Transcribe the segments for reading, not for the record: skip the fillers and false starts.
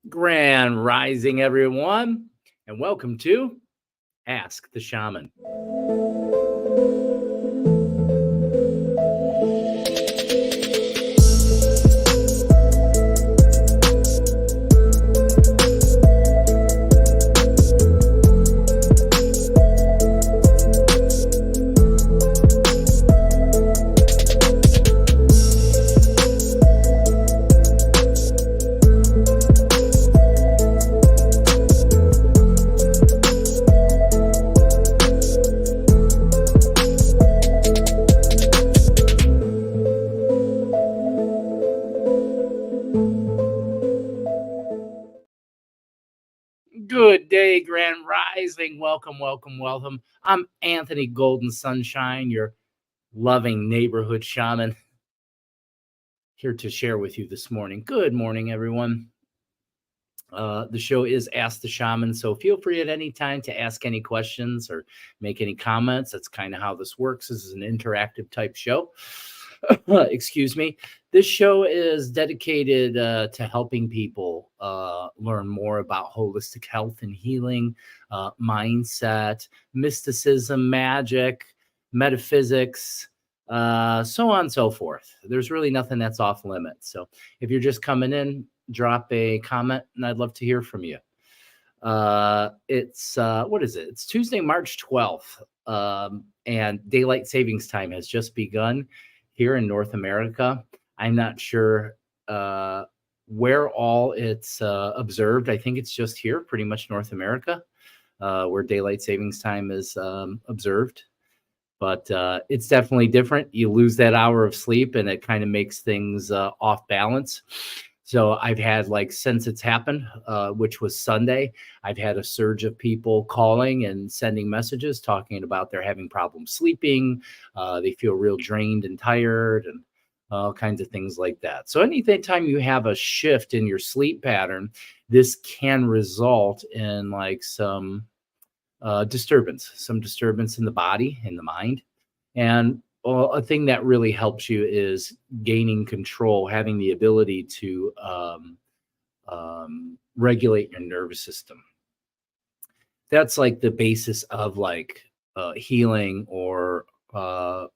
Grand Rising, everyone, and welcome to Ask the Shaman. Good day, Grand Rising. Welcome. I'm Anthony Golden Sunshine, your loving neighborhood shaman, here to share with you this morning. Good morning, everyone. The show is Ask the Shaman, so feel free at any time to ask any questions or make any comments. That's kind of how this works. This is an interactive type show. Excuse me. This show is dedicated to helping people learn more about holistic health and healing, mindset, mysticism, magic, metaphysics, so on and so forth. There's really nothing that's off limits. So if you're just coming in, drop a comment and I'd love to hear from you. It's what is it? It's Tuesday, March 12th. And daylight savings time has just begun here in North America. I'm not sure where all it's observed. I think it's just here, pretty much North America, where daylight savings time is observed. But it's definitely different. You lose that hour of sleep and it kind of makes things off balance. So I've had, like, since it's happened, which was Sunday, I've had a surge of people calling and sending messages talking about they're having problems sleeping. They feel real drained and tired and all kinds of things like that. So anytime you have a shift in your sleep pattern, this can result in like some disturbance in the body, in the mind. And a thing that really helps you is gaining control, having the ability to regulate your nervous system. That's like the basis of like healing or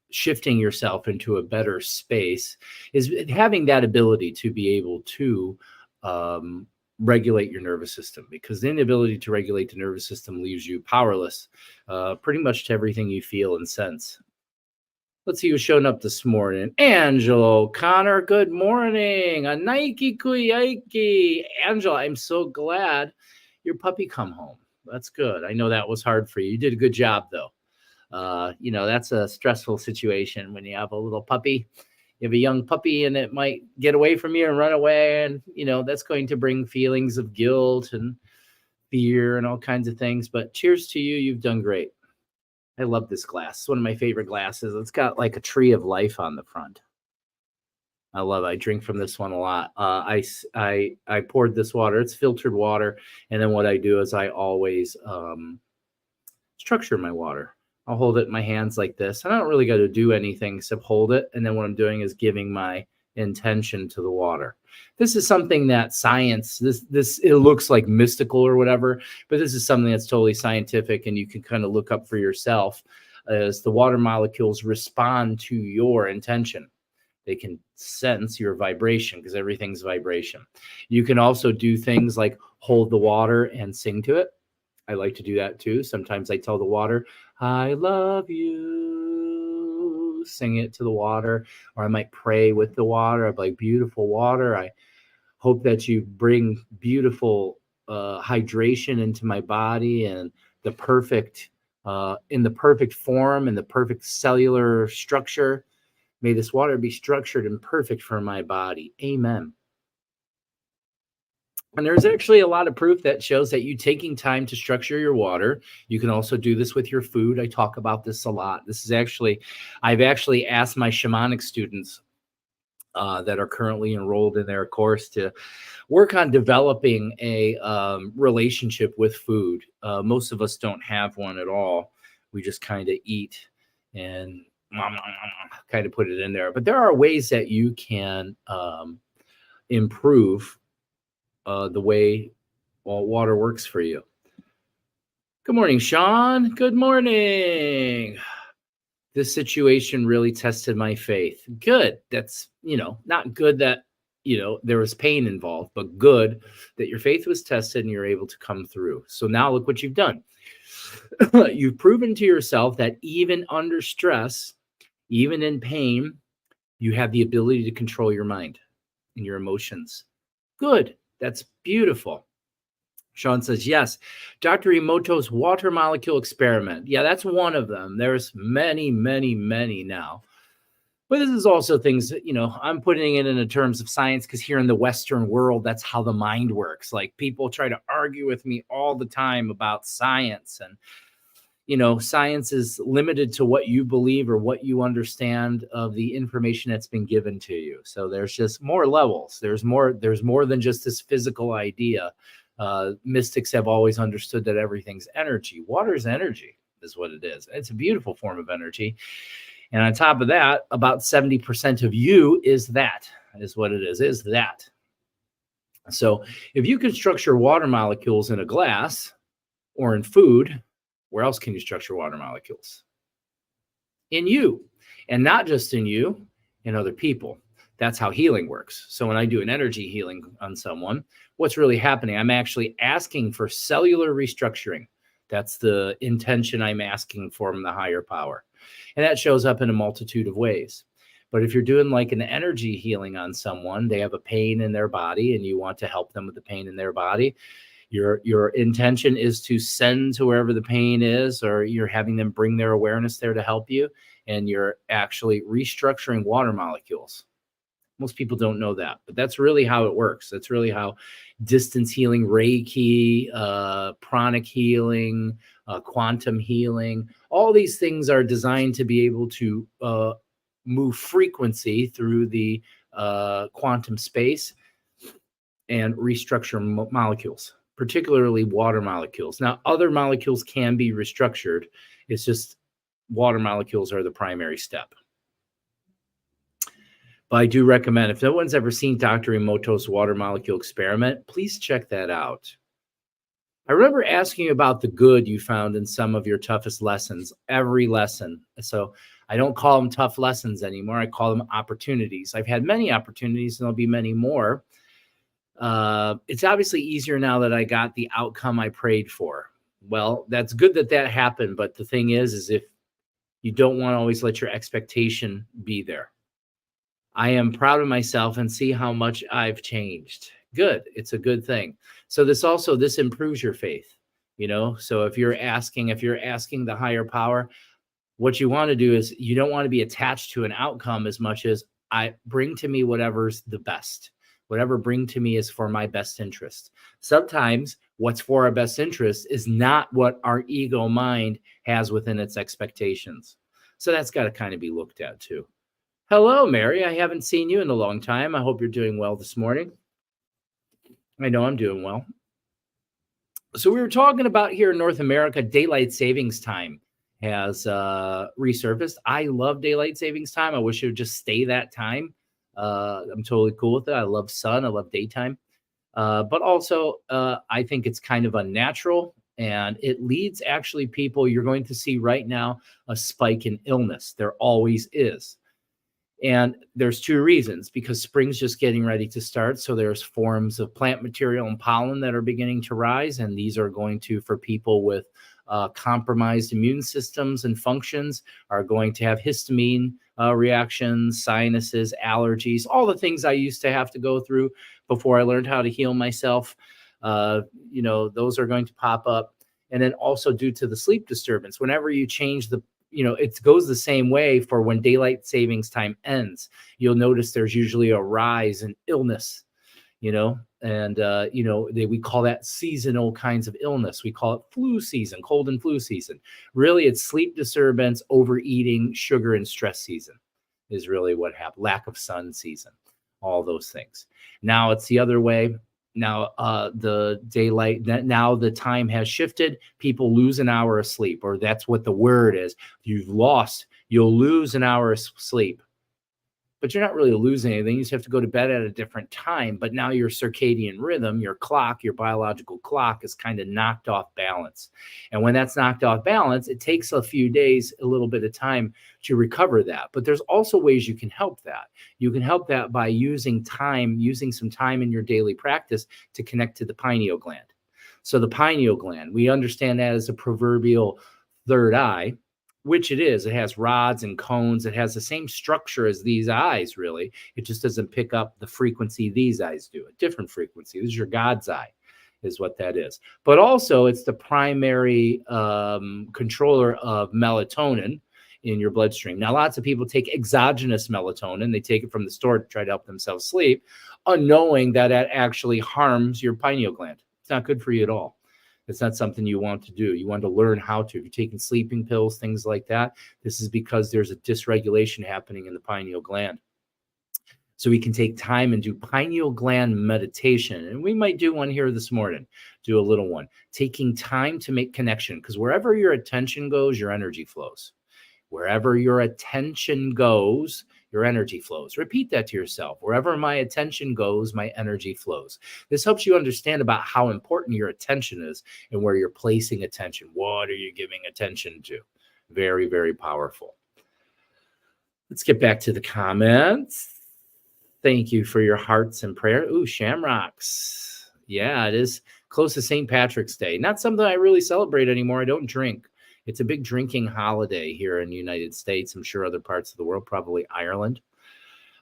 shifting yourself into a better space, is having that ability to be able to regulate your nervous system, because the inability to regulate the nervous system leaves you powerless pretty much to everything you feel and sense. Let's see who's showing up this morning. Angelo Connor, good morning. A Nike Kuyake. Angela, I'm so glad your puppy come home. That's good. I know that was hard for you. You did a good job, though. That's a stressful situation when you have a little puppy. You have a young puppy and it might get away from you and run away. And, that's going to bring feelings of guilt and fear and all kinds of things. But cheers to you. You've done great. I love this glass. It's one of my favorite glasses. It's got like a tree of life on the front. I love it. I drink from this one a lot. I poured this water. It's filtered water. And then what I do is I always structure my water. I'll hold it in my hands like this. I don't really got to do anything except hold it. And then what I'm doing is giving my intention to the water. This is something that science, it looks like mystical or whatever, but this is something that's totally scientific, and you can kind of look up for yourself as the water molecules respond to your intention. They can sense your vibration because everything's vibration. You can also do things like hold the water and sing to it. I like to do that too. Sometimes I tell the water, I love you, sing it to the water, or I might pray with the water. I'm like, beautiful water, I hope that you bring beautiful hydration into my body and the perfect, in the perfect form and the perfect cellular structure. May this water be structured and perfect for my body. Amen. And there's actually a lot of proof that shows that you taking time to structure your water. You can also do this with your food. I talk about this a lot. I've actually asked my shamanic students that are currently enrolled in their course to work on developing a relationship with food. Most of us don't have one at all. We just kind of eat and kind of put it in there. But there are ways that you can improve the way water works for you. Good morning, Sean. Good morning. This situation really tested my faith. Good. That's, not good that, there was pain involved, but good that your faith was tested and you're able to come through. So now look what you've done. You've proven to yourself that even under stress, even in pain, you have the ability to control your mind and your emotions. Good. That's beautiful. Sean says, yes, Dr. Emoto's water molecule experiment. Yeah, that's one of them. There's many, many, many now. But this is also things that, I'm putting it in terms of science because here in the Western world, that's how the mind works. Like people try to argue with me all the time about science. And, science is limited to what you believe or what you understand of the information that's been given to you. So there's just more levels. There's more than just this physical idea. Mystics have always understood that everything's energy. Water's energy is what it is. It's a beautiful form of energy. And on top of that, about 70% of you is what it is that. So if you can structure water molecules in a glass or in food, where else can you structure water molecules? In you. And not just in you, in other people. That's how healing works. So when I do an energy healing on someone, what's really happening? I'm actually asking for cellular restructuring. That's the intention I'm asking from the higher power. And that shows up in a multitude of ways. But if you're doing like an energy healing on someone, they have a pain in their body and you want to help them with the pain in their body, your intention is to send to wherever the pain is, or you're having them bring their awareness there to help you, and you're actually restructuring water molecules. Most people don't know that, but that's really how it works. That's really how distance healing, Reiki, pranic healing, quantum healing, all these things are designed to be able to move frequency through the quantum space and restructure molecules, particularly water molecules. Now, other molecules can be restructured. It's just water molecules are the primary step. But I do recommend, if no one's ever seen Dr. Emoto's water molecule experiment, please check that out. I remember asking you about the good you found in some of your toughest lessons, every lesson. So I don't call them tough lessons anymore. I call them opportunities. I've had many opportunities and there'll be many more. It's obviously easier now that I got the outcome I prayed for. Well, that's good that happened. But the thing is if you don't want to always let your expectation be there. I am proud of myself and see how much I've changed. Good. It's a good thing. So this improves your faith, So if you're asking the higher power, what you want to do is you don't want to be attached to an outcome as much as I bring to me whatever's the best. Whatever bring to me is for my best interest. Sometimes what's for our best interest is not what our ego mind has within its expectations. So that's got to kind of be looked at too. Hello, Mary. I haven't seen you in a long time. I hope you're doing well this morning. I know I'm doing well. So we were talking about here in North America, daylight savings time has resurfaced. I love daylight savings time. I wish it would just stay that time. I'm totally cool with it. I love sun. I love daytime. But also, I think it's kind of unnatural. And it leads actually people, you're going to see right now a spike in illness. There always is. And there's two reasons, because spring's just getting ready to start. So there's forms of plant material and pollen that are beginning to rise. And these are going to, for people with compromised immune systems and functions, are going to have histamine reactions, sinuses, allergies, all the things I used to have to go through before I learned how to heal myself. Those are going to pop up. And then also due to the sleep disturbance, whenever you change it goes the same way for when daylight savings time ends. You'll notice there's usually a rise in illness, we call that seasonal kinds of illness. We call it flu season, cold and flu season. Really, it's sleep disturbance, overeating, sugar, and stress season is really what happened. Lack of sun season, all those things. Now it's the other way. Now the time has shifted. People lose an hour of sleep, or that's what the word is. You'll lose an hour of sleep. but you're not really losing anything. You just have to go to bed at a different time. But now your circadian rhythm, your clock, your biological clock is kind of knocked off balance. And when that's knocked off balance, it takes a few days, a little bit of time to recover that. But there's also ways you can help that. You can help that by using some time in your daily practice to connect to the pineal gland. So the pineal gland, we understand that as a proverbial third eye, which it is. It has rods and cones. It has the same structure as these eyes, really. It just doesn't pick up the frequency these eyes do, a different frequency. This is your God's eye, is what that is. But also, it's the primary controller of melatonin in your bloodstream. Now, lots of people take exogenous melatonin. They take it from the store to try to help themselves sleep, unknowing that it actually harms your pineal gland. It's not good for you at all. It's not something you want to do. You want to learn how to. If you're taking sleeping pills, things like that, this is because there's a dysregulation happening in the pineal gland. So we can take time and do pineal gland meditation. And we might do one here this morning, do a little one. Taking time to make connection, because wherever your attention goes, your energy flows. Wherever your attention goes, your energy flows. Repeat that to yourself. Wherever my attention goes, my energy flows. This helps you understand about how important your attention is and where you're placing attention. What are you giving attention to? Very, very powerful. Let's get back to the comments. Thank you for your hearts and prayer. Ooh, shamrocks. Yeah, it is close to St. Patrick's Day. Not something I really celebrate anymore. I don't drink. It's a big drinking holiday here in the United States. I'm sure other parts of the world, probably Ireland.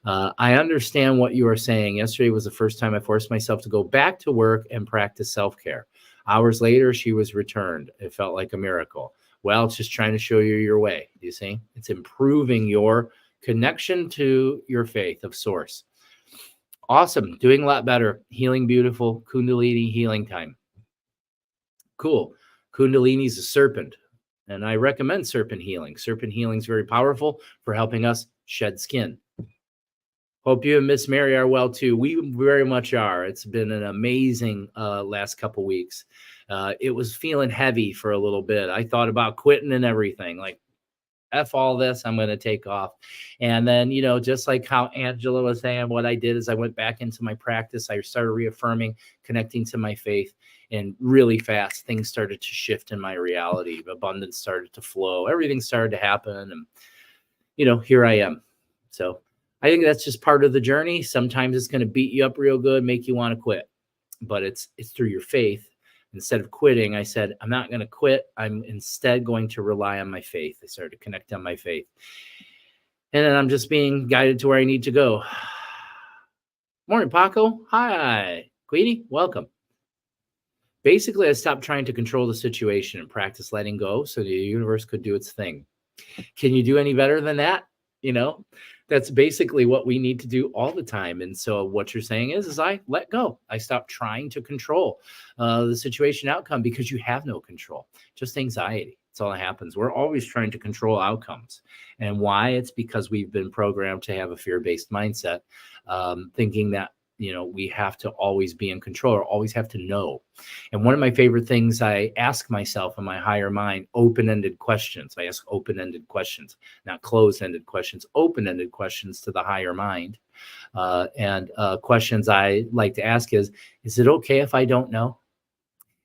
I understand what you are saying. Yesterday was the first time I forced myself to go back to work and practice self-care. Hours later, she was returned. It felt like a miracle. Well, it's just trying to show you your way. You see, it's improving your connection to your faith of source. Awesome. Doing a lot better. Healing beautiful. Kundalini healing time. Cool. Kundalini is a serpent. And I recommend serpent healing. Serpent healing is very powerful for helping us shed skin. Hope you and Miss Mary are well too. We very much are. It's been an amazing last couple weeks. It was feeling heavy for a little bit. I thought about quitting and everything. Like, F all this, I'm going to take off. And then, you know, just like how Angela was saying, what I did is I went back into my practice. I started reaffirming, connecting to my faith. And really fast, things started to shift in my reality. Abundance started to flow. Everything started to happen. And, you know, here I am. So I think that's just part of the journey. Sometimes it's going to beat you up real good, make you want to quit. But it's through your faith. Instead of quitting, I said, I'm not going to quit. I'm instead going to rely on my faith. I started to connect on my faith. And then I'm just being guided to where I need to go. Morning, Paqo. Hi. Queenie, welcome. Basically, I stopped trying to control the situation and practice letting go so the universe could do its thing. Can you do any better than that? You know, that's basically what we need to do all the time. And so what you're saying is I let go. I stopped trying to control the situation outcome, because you have no control, just anxiety. That's all that happens. We're always trying to control outcomes. And why? It's because we've been programmed to have a fear-based mindset, thinking that, you know, we have to always be in control or always have to know. And one of my favorite things I ask myself in my higher mind, open-ended questions. I ask open-ended questions, not closed-ended questions, open-ended questions to the higher mind. And questions I like to ask is it okay if I don't know?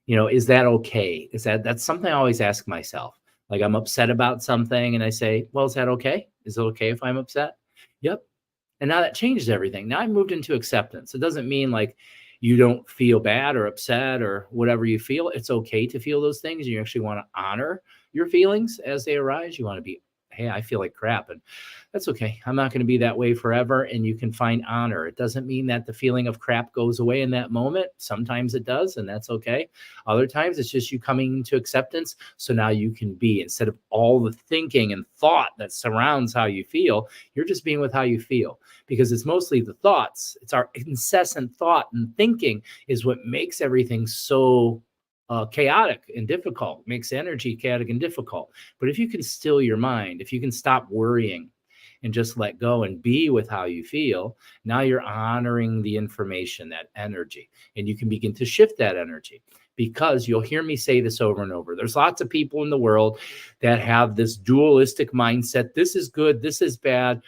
You know, is that okay? That's something I always ask myself. Like, I'm upset about something and I say, well, is that okay? Is it okay if I'm upset? Yep. And now that changes everything. Now I moved into acceptance. It doesn't mean like you don't feel bad or upset or whatever you feel. It's okay to feel those things. You actually want to honor your feelings as they arise. You want to be, hey, I feel like crap. And that's okay. I'm not going to be that way forever. And you can find honor. It doesn't mean that the feeling of crap goes away in that moment. Sometimes it does, and that's okay. Other times it's just you coming into acceptance. So now you can be, instead of all the thinking and thought that surrounds how you feel, you're just being with how you feel, because it's mostly the thoughts. It's our incessant thought and thinking is what makes everything so chaotic and difficult, makes energy chaotic and difficult. But if you can still your mind, if you can stop worrying and just let go and be with how you feel, now you're honoring the information, that energy, and you can begin to shift that energy. Because you'll hear me say this over and over. There's lots of people in the world that have this dualistic mindset. This is good. This is bad.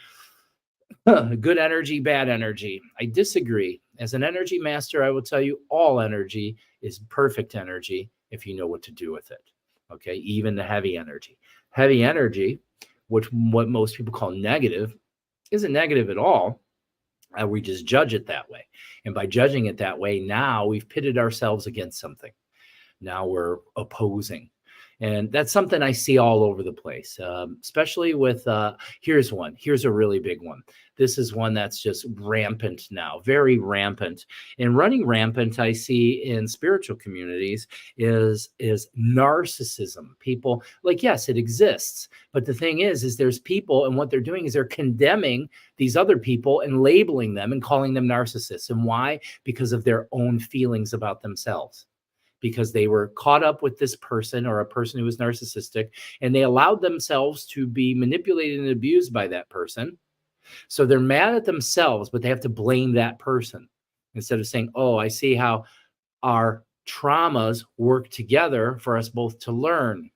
Good energy, bad energy. I disagree. As an energy master, I will tell you all energy is perfect energy if you know what to do with it. Okay, even the heavy energy. Heavy energy, which what most people call negative, isn't negative at all. We just judge it that way. And by judging it that way, now we've pitted ourselves against something. Now we're opposing. And that's something I see all over the place, especially with, here's one. Here's a really big one. This is one that's just rampant now, very rampant. And running rampant, I see in spiritual communities is narcissism. People, like, yes, it exists. But the thing is there's people, and what they're doing is they're condemning these other people and labeling them and calling them narcissists. And why? Because of their own feelings about themselves, because they were caught up with this person or a person who was narcissistic, and they allowed themselves to be manipulated and abused by that person. So they're mad at themselves, but they have to blame that person instead of saying, oh, I see how our traumas work together for us both to learn.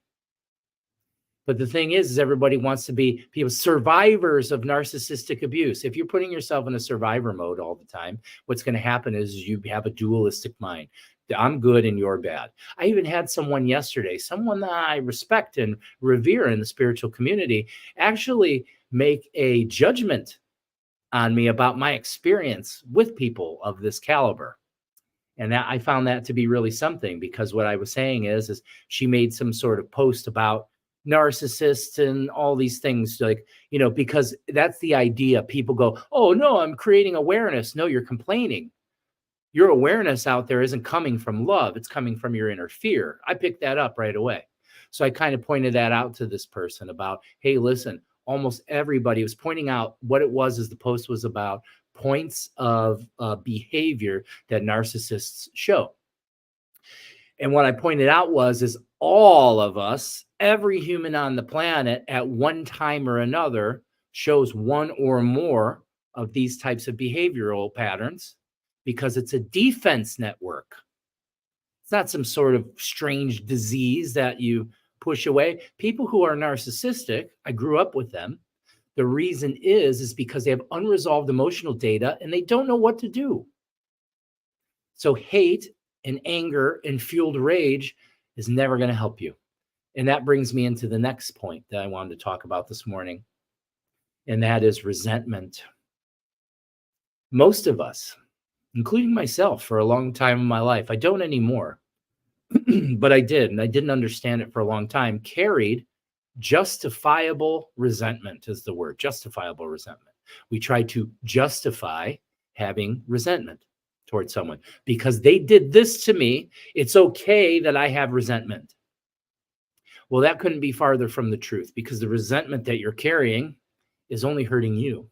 But the thing is everybody wants to be people, survivors of narcissistic abuse. If you're putting yourself in a survivor mode all the time, what's going to happen is you have a dualistic mind. I'm good and you're bad. I even had someone yesterday, someone that I respect and revere in the spiritual community, actually make a judgment on me about my experience with people of this caliber. And that, I found that to be really something, because what I was saying is she made some sort of post about narcissists and all these things, like, because that's the idea. People go, oh no, I'm creating awareness. No, you're complaining. Your awareness out there isn't coming from love. It's coming from your inner fear. I picked that up right away. So I kind of pointed that out to this person about, hey, listen, almost everybody was pointing out what it was, as the post was about points of behavior that narcissists show. And what I pointed out is all of us, every human on the planet at one time or another, shows one or more of these types of behavioral patterns, because it's a defense network. It's not some sort of strange disease that you push away. People who are narcissistic, I grew up with them. The reason is because they have unresolved emotional data and they don't know what to do. So hate and anger and fueled rage is never going to help you. And that brings me into the next point that I wanted to talk about this morning, and that is resentment. Most of us, including myself for a long time in my life, I don't anymore, but I did, and I didn't understand it for a long time, carried justifiable resentment is the word, justifiable resentment. We try to justify having resentment towards someone. Because they did this to me, it's okay that I have resentment. Well, that couldn't be farther from the truth, because the resentment that you're carrying is only hurting you.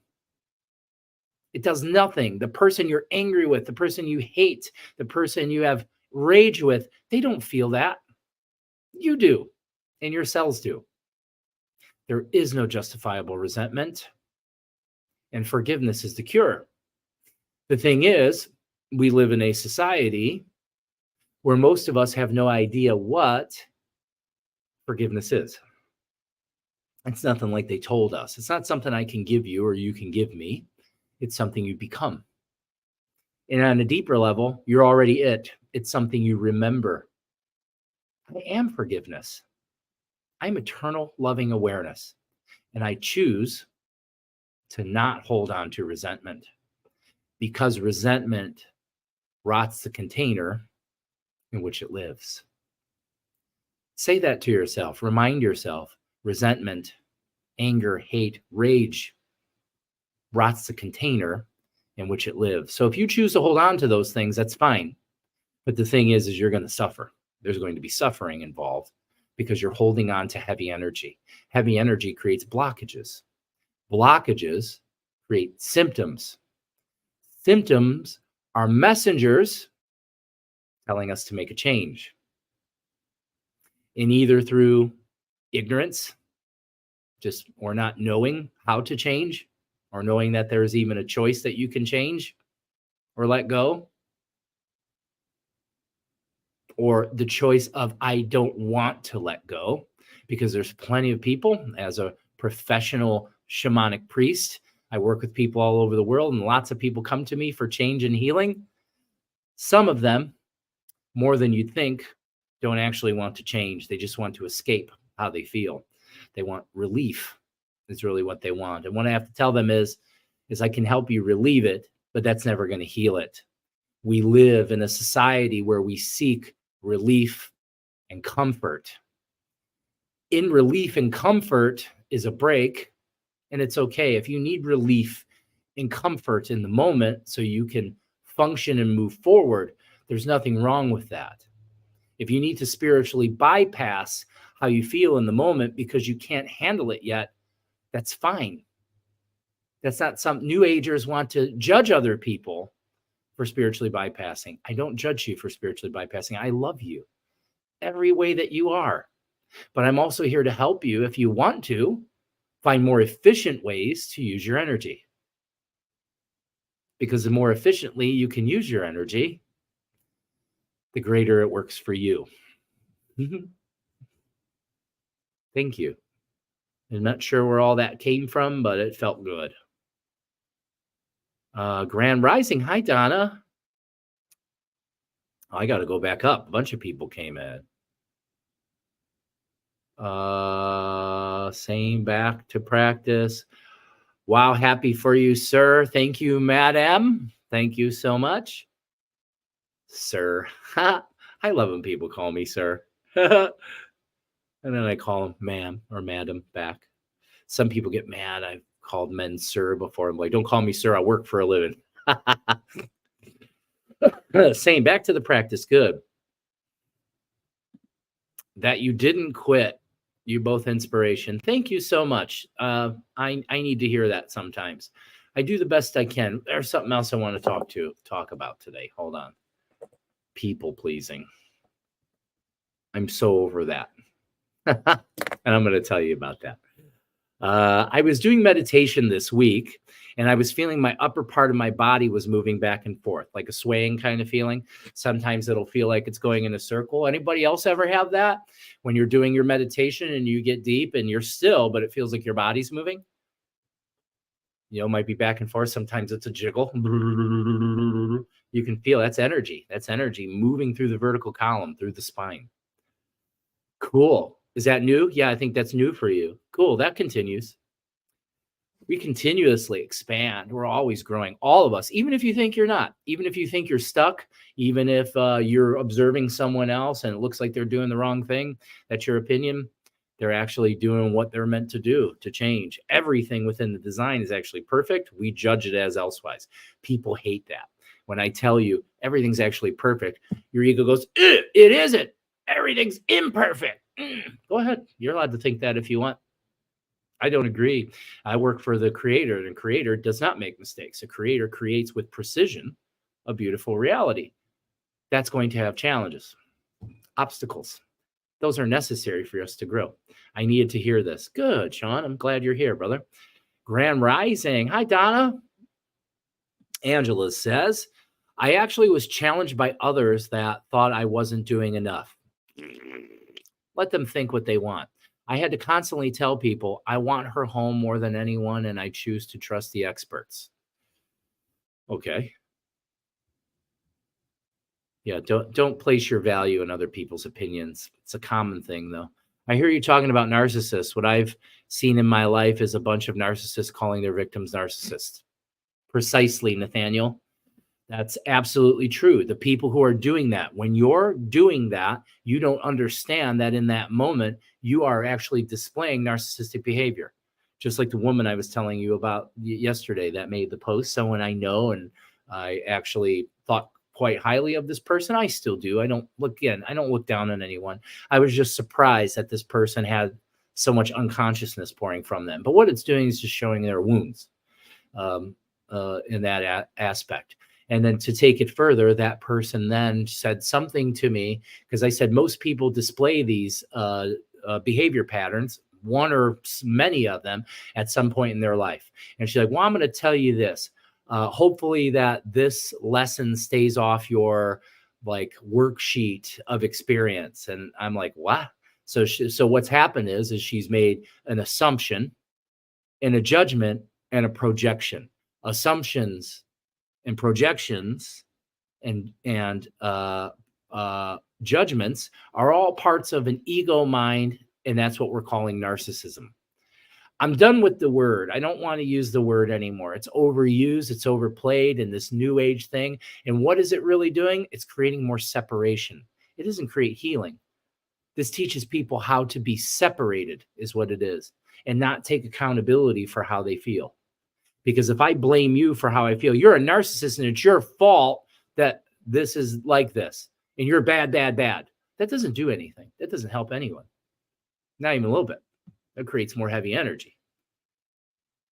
It does nothing. The person you're angry with, the person you hate, the person you have rage with, they don't feel that. You do, and your cells do. There is no justifiable resentment, and forgiveness is the cure. The thing is, we live in a society where most of us have no idea what forgiveness is. It's nothing like they told us. It's not something I can give you or you can give me. It's something you become. And on a deeper level, you're already it. It's something you remember. I am forgiveness. I'm eternal loving awareness. And I choose to not hold on to resentment, because resentment rots the container in which it lives. Say that to yourself. Remind yourself, resentment, anger, hate, rage rots the container in which it lives. So if you choose to hold on to those things, that's fine. But the thing is you're going to suffer. There's going to be suffering involved, because you're holding on to heavy energy. Heavy energy creates blockages. Blockages create symptoms. Symptoms are messengers telling us to make a change. And either through ignorance, or not knowing how to change, or knowing that there's even a choice that you can change or let go, or the choice of I don't want to let go, because there's plenty of people, as a professional shamanic priest, I work with people all over the world, and lots of people come to me for change and healing. Some of them, more than you'd think, don't actually want to change. They just want to escape how they feel. They want relief is really what they want. And what I have to tell them is I can help you relieve it, but that's never going to heal it. We live in a society where we seek relief and comfort. In relief and comfort is a break, and it's okay. If you need relief and comfort in the moment so you can function and move forward, there's nothing wrong with that. If you need to spiritually bypass how you feel in the moment because you can't handle it yet, that's fine. That's not some New Agers want to judge other people for spiritually bypassing. I don't judge you for spiritually bypassing. I love you every way that you are. But I'm also here to help you if you want to find more efficient ways to use your energy. Because the more efficiently you can use your energy, the greater it works for you. Thank you. I'm not sure where all that came from, but it felt good. Grand Rising. Hi, Donna. I got to go back up. A bunch of people came in. Saying back to practice. Wow, happy for you, sir. Thank you, Madam. Thank you so much. Sir. I love when people call me sir. And then I call them ma'am or madam back. Some people get mad. I've called men sir before. I'm like, don't call me sir. I work for a living. Saying back to the practice. Good. That you didn't quit. You both inspiration. Thank you so much. I need to hear that sometimes. I do the best I can. There's something else I want to talk about today. Hold on. People pleasing. I'm so over that. And I'm going to tell you about that. I was doing meditation this week, and I was feeling my upper part of my body was moving back and forth, like a swaying kind of feeling. Sometimes it'll feel like it's going in a circle. Anybody else ever have that? When you're doing your meditation and you get deep and you're still, but it feels like your body's moving? You know, it might be back and forth. Sometimes it's a jiggle. You can feel that's energy. That's energy moving through the vertical column, through the spine. Cool. Is that new? Yeah, I think that's new for you. Cool. That continues. We continuously expand. We're always growing. All of us, even if you think you're not, even if you think you're stuck, even if you're observing someone else and it looks like they're doing the wrong thing, that's your opinion. They're actually doing what they're meant to do to change. Everything within the design is actually perfect. We judge it as elsewise. People hate that. When I tell you everything's actually perfect, your ego goes, it isn't. Everything's imperfect. Go ahead. You're allowed to think that if you want. I don't agree. I work for the creator, and a creator does not make mistakes. A creator creates with precision a beautiful reality. That's going to have challenges, obstacles. Those are necessary for us to grow. I needed to hear this. Good, Sean. I'm glad you're here, brother. Grand Rising. Hi, Donna. Angela says, I actually was challenged by others that thought I wasn't doing enough. Let them think what they want. I had to constantly tell people I want her home more than anyone, and I choose to trust the experts. Okay. Yeah, don't place your value in other people's opinions. It's a common thing, though. I hear you talking about narcissists. What I've seen in my life is a bunch of narcissists calling their victims narcissists. Precisely, Nathaniel. That's absolutely true. The people who are doing that, when you're doing that, you don't understand that in that moment, you are actually displaying narcissistic behavior. Just like the woman I was telling you about yesterday that made the post, someone I know, and I actually thought quite highly of this person. I still do. I don't look down on anyone. I was just surprised that this person had so much unconsciousness pouring from them. But what it's doing is just showing their wounds in that aspect. And then to take it further, that person then said something to me, because I said most people display these behavior patterns, one or many of them, at some point in their life. And she's like, well, I'm going to tell you this. Hopefully that this lesson stays off your like worksheet of experience. And I'm like, what? So what's happened is she's made an assumption and a judgment and a projection. Assumptions and projections and judgments are all parts of an ego mind, and that's what we're calling narcissism. I'm done with the word. I don't want to use the word anymore. It's overused, it's overplayed in this new age thing. And what is it really doing? It's creating more separation. It doesn't create healing. This teaches people how to be separated, is what it is, and not take accountability for how they feel. Because if I blame you for how I feel, you're a narcissist and it's your fault that this is like this, and you're bad, bad, bad. That doesn't do anything. That doesn't help anyone. Not even a little bit. That creates more heavy energy.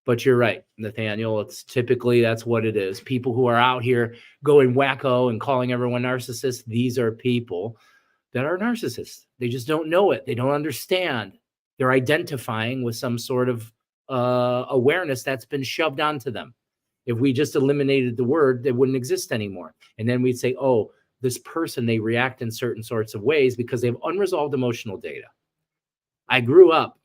But you're right, Nathaniel. It's typically, that's what it is. People who are out here going wacko and calling everyone narcissist, these are people that are narcissists. They just don't know it. They don't understand. They're identifying with some sort of awareness that's been shoved onto them. If we just eliminated the word, they wouldn't exist anymore. And then we'd say, oh, this person, they react in certain sorts of ways because they have unresolved emotional data. I grew up,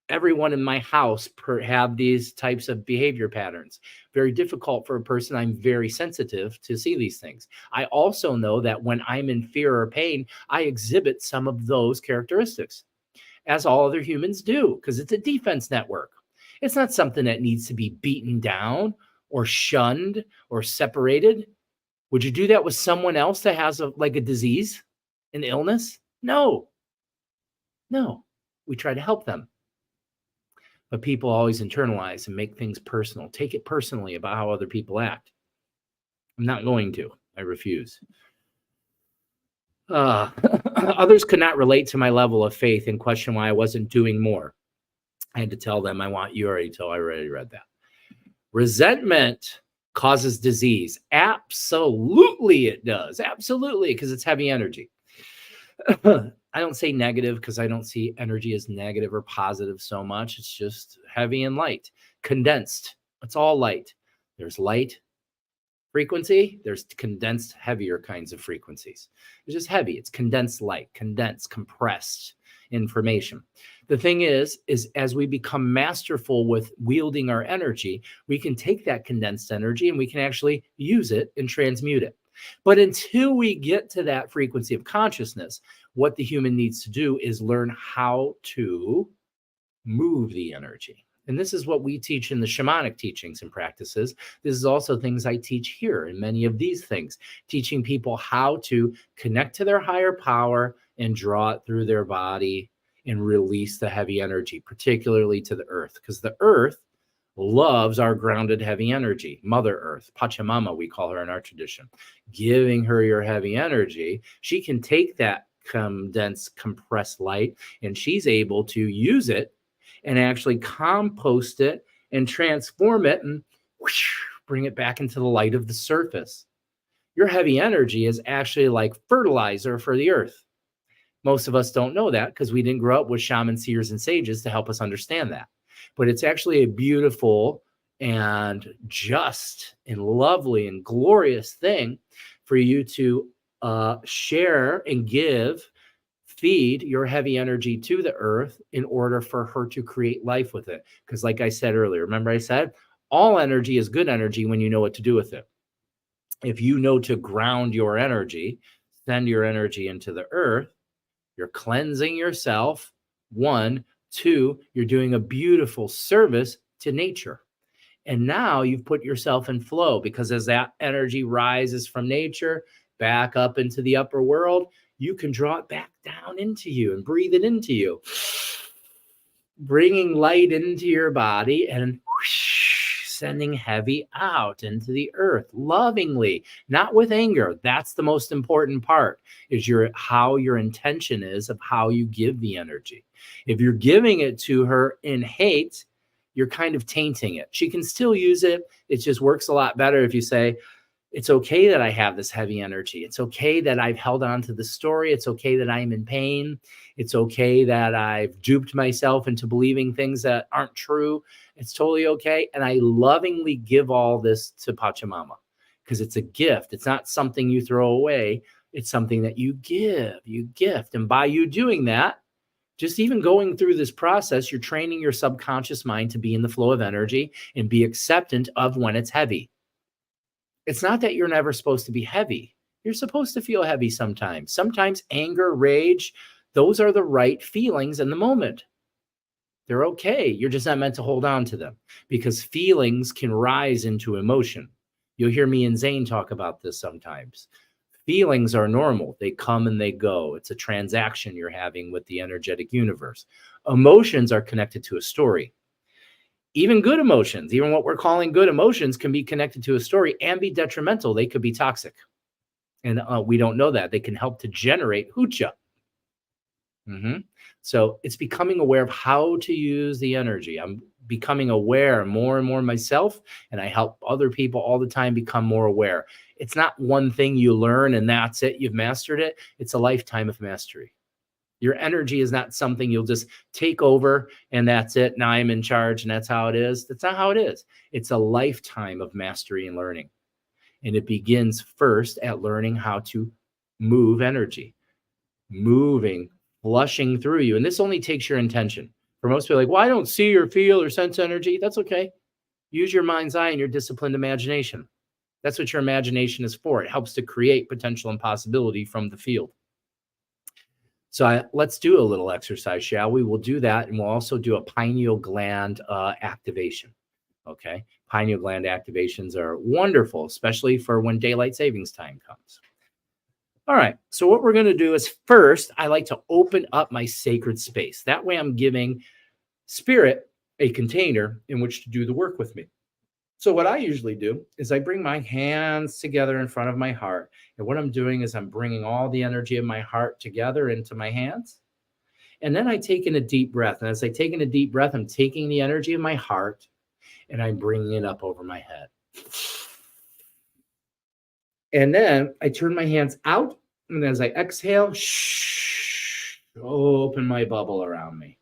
everyone in my house have these types of behavior patterns. Very difficult for a person. I'm very sensitive to see these things. I also know that when I'm in fear or pain, I exhibit some of those characteristics, as all other humans do, because it's a defense network. It's not something that needs to be beaten down or shunned or separated. Would you do that with someone else that has a disease, an illness? No. We try to help them. But people always internalize and make things personal. Take it personally about how other people act. I'm not going to. I refuse. Others could not relate to my level of faith and question why I wasn't doing more. I had to tell them, I already read that. Resentment causes disease. Absolutely it does. Absolutely, because it's heavy energy. I don't say negative because I don't see energy as negative or positive so much. It's just heavy and light, condensed. It's all light. There's light frequency. There's condensed, heavier kinds of frequencies. It's just heavy. It's condensed light, condensed, compressed information. The thing is as we become masterful with wielding our energy, we can take that condensed energy and we can actually use it and transmute it. But until we get to that frequency of consciousness, what the human needs to do is learn how to move the energy. And this is what we teach in the shamanic teachings and practices. This is also things I teach here in many of these things, teaching people how to connect to their higher power and draw it through their body and release the heavy energy, particularly to the earth, because the earth loves our grounded heavy energy. Mother Earth, Pachamama, we call her in our tradition. Giving her your heavy energy, she can take that condensed, compressed light, and she's able to use it and actually compost it and transform it and whoosh, bring it back into the light of the surface. Your heavy energy is actually like fertilizer for the earth. Most of us don't know that because we didn't grow up with shamans, seers, and sages to help us understand that. But it's actually a beautiful and just and lovely and glorious thing for you to share and feed your heavy energy to the earth in order for her to create life with it. Because like I said earlier, remember I said, all energy is good energy when you know what to do with it. If you know to ground your energy, send your energy into the earth, you're cleansing yourself. 1, 2, you're doing a beautiful service to nature. And now you've put yourself in flow, because as that energy rises from nature back up into the upper world, you can draw it back down into you and breathe it into you, bringing light into your body and sending heavy out into the earth lovingly, not with anger. That's the most important part, is how your intention is of how you give the energy. If you're giving it to her in hate, you're kind of tainting it. She can still use it. It just works a lot better if you say, it's okay that I have this heavy energy. It's okay that I've held on to the story. It's okay that I'm in pain. It's okay that I've duped myself into believing things that aren't true. It's totally okay. And I lovingly give all this to Pachamama because it's a gift. It's not something you throw away. It's something that you give, you gift. And by you doing that, Just even going through this process, you're training your subconscious mind to be in the flow of energy and be acceptant of when it's heavy. It's not that you're never supposed to be heavy. You're supposed to feel heavy sometimes. Sometimes anger, rage, those are the right feelings in the moment. They're okay. You're just not meant to hold on to them because feelings can rise into emotion. You'll hear me and Zane talk about this sometimes. Feelings are normal. They come and they go. It's a transaction you're having with the energetic universe. Emotions are connected to a story. Even good emotions, even what we're calling good emotions, can be connected to a story and be detrimental. They could be toxic. And we don't know that. They can help to generate hoocha. So it's becoming aware of how to use the energy. I'm becoming aware more and more myself, and I help other people all the time become more aware. It's not one thing you learn and that's it. You've mastered it. It's a lifetime of mastery. Your energy is not something you'll just take over and that's it. Now I'm in charge and that's how it is. That's not how it is. It's a lifetime of mastery and learning. And it begins first at learning how to move energy, moving, flushing through you. And this only takes your intention. For most people, like, well, I don't see or feel or sense energy. That's okay. Use your mind's eye and your disciplined imagination. That's what your imagination is for. It helps to create potential and possibility from the field. So let's do a little exercise, shall we? We'll do that. And we'll also do a pineal gland activation. Okay. Pineal gland activations are wonderful, especially for when daylight savings time comes. All right. So what we're going to do is first, I like to open up my sacred space. That way I'm giving spirit a container in which to do the work with me. So what I usually do is I bring my hands together in front of my heart. And what I'm doing is I'm bringing all the energy of my heart together into my hands. And then I take in a deep breath. And as I take in a deep breath, I'm taking the energy of my heart and I'm bringing it up over my head. And then I turn my hands out. And as I exhale, open my bubble around me.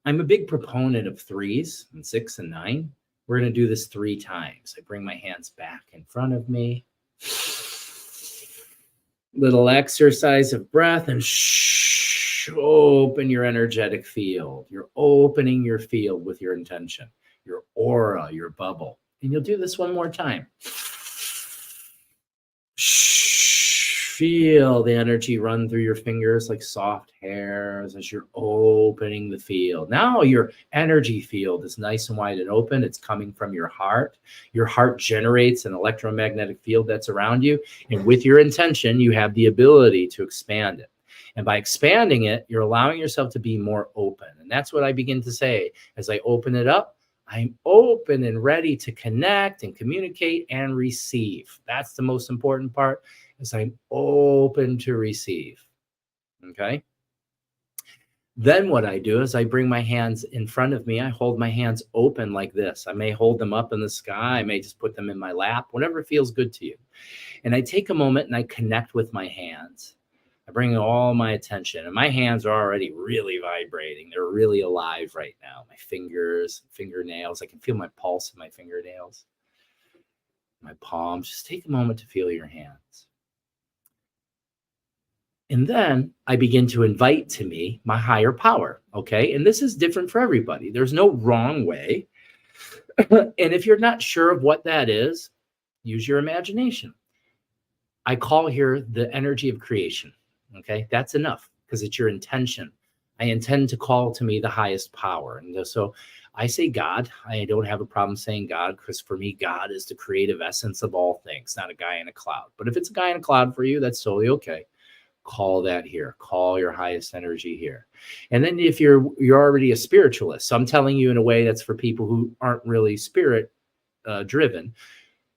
I'm a big proponent of 3s and 6 and 9. We're going to do this 3 times. I bring my hands back in front of me. Little exercise of breath and open your energetic field. You're opening your field with your intention, your aura, your bubble. And you'll do this one more time. Feel the energy run through your fingers like soft hairs as you're opening the field. Now your energy field is nice and wide and open. It's coming from your heart. Your heart generates an electromagnetic field that's around you. And with your intention, you have the ability to expand it. And by expanding it, you're allowing yourself to be more open. And that's what I begin to say. As I open it up, I'm open and ready to connect and communicate and receive. That's the most important part. Is I'm open to receive. Okay. Then what I do is I bring my hands in front of me. I hold my hands open like this. I may hold them up in the sky. I may just put them in my lap, whatever feels good to you. And I take a moment and I connect with my hands. I bring all my attention, and my hands are already really vibrating. They're really alive right now. My fingers, fingernails. I can feel my pulse in my fingernails, my palms. Just take a moment to feel your hands. And then I begin to invite to me my higher power, okay? And this is different for everybody. There's no wrong way. And if you're not sure of what that is, use your imagination. I call here the energy of creation, okay? That's enough because it's your intention. I intend to call to me the highest power. And so I say God. I don't have a problem saying God because for me, God is the creative essence of all things, not a guy in a cloud. But if it's a guy in a cloud for you, that's totally okay. Call that here. Call your highest energy here. And then if you're already a spiritualist, so I'm telling you in a way that's for people who aren't really spirit driven.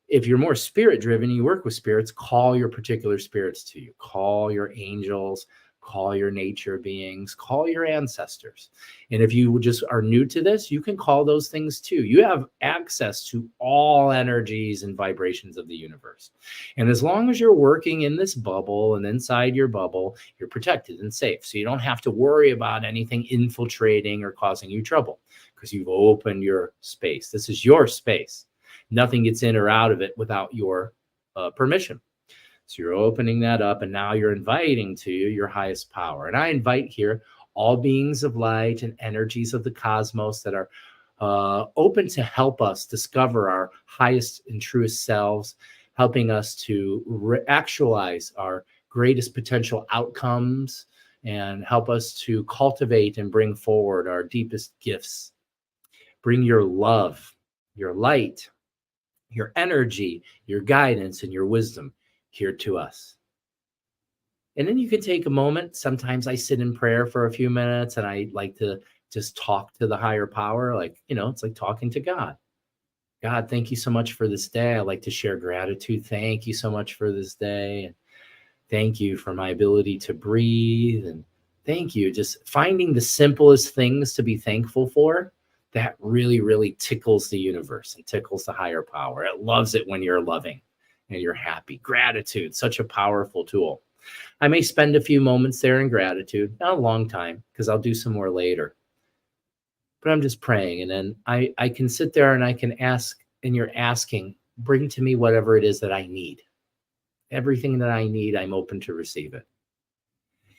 If you're more spirit driven, you work with spirits, call your particular spirits to you. Call your angels, call your nature beings, call your ancestors. And if you just are new to this, you can call those things too. You have access to all energies and vibrations of the universe. And as long as you're working in this bubble and inside your bubble, you're protected and safe. So you don't have to worry about anything infiltrating or causing you trouble because you've opened your space. This is your space. Nothing gets in or out of it without your permission. So you're opening that up, and now you're inviting to you your highest power. And I invite here all beings of light and energies of the cosmos that are open to help us discover our highest and truest selves, helping us to actualize our greatest potential outcomes and help us to cultivate and bring forward our deepest gifts. Bring your love, your light, your energy, your guidance, and your wisdom here to us. And then you can take a moment. Sometimes I sit in prayer for a few minutes and I like to just talk to the higher power. Like, it's like talking to God. God, thank you so much for this day. I like to share gratitude. Thank you so much for this day. And thank you for my ability to breathe. And thank you. Just finding the simplest things to be thankful for. That really, really tickles the universe and tickles the higher power. It loves it when you're loving and you're happy. Gratitude, such a powerful tool. I may spend a few moments there in gratitude, not a long time, because I'll do some more later. But I'm just praying. And then I can sit there and I can ask, and you're asking, bring to me whatever it is that I need. Everything that I need, I'm open to receive it.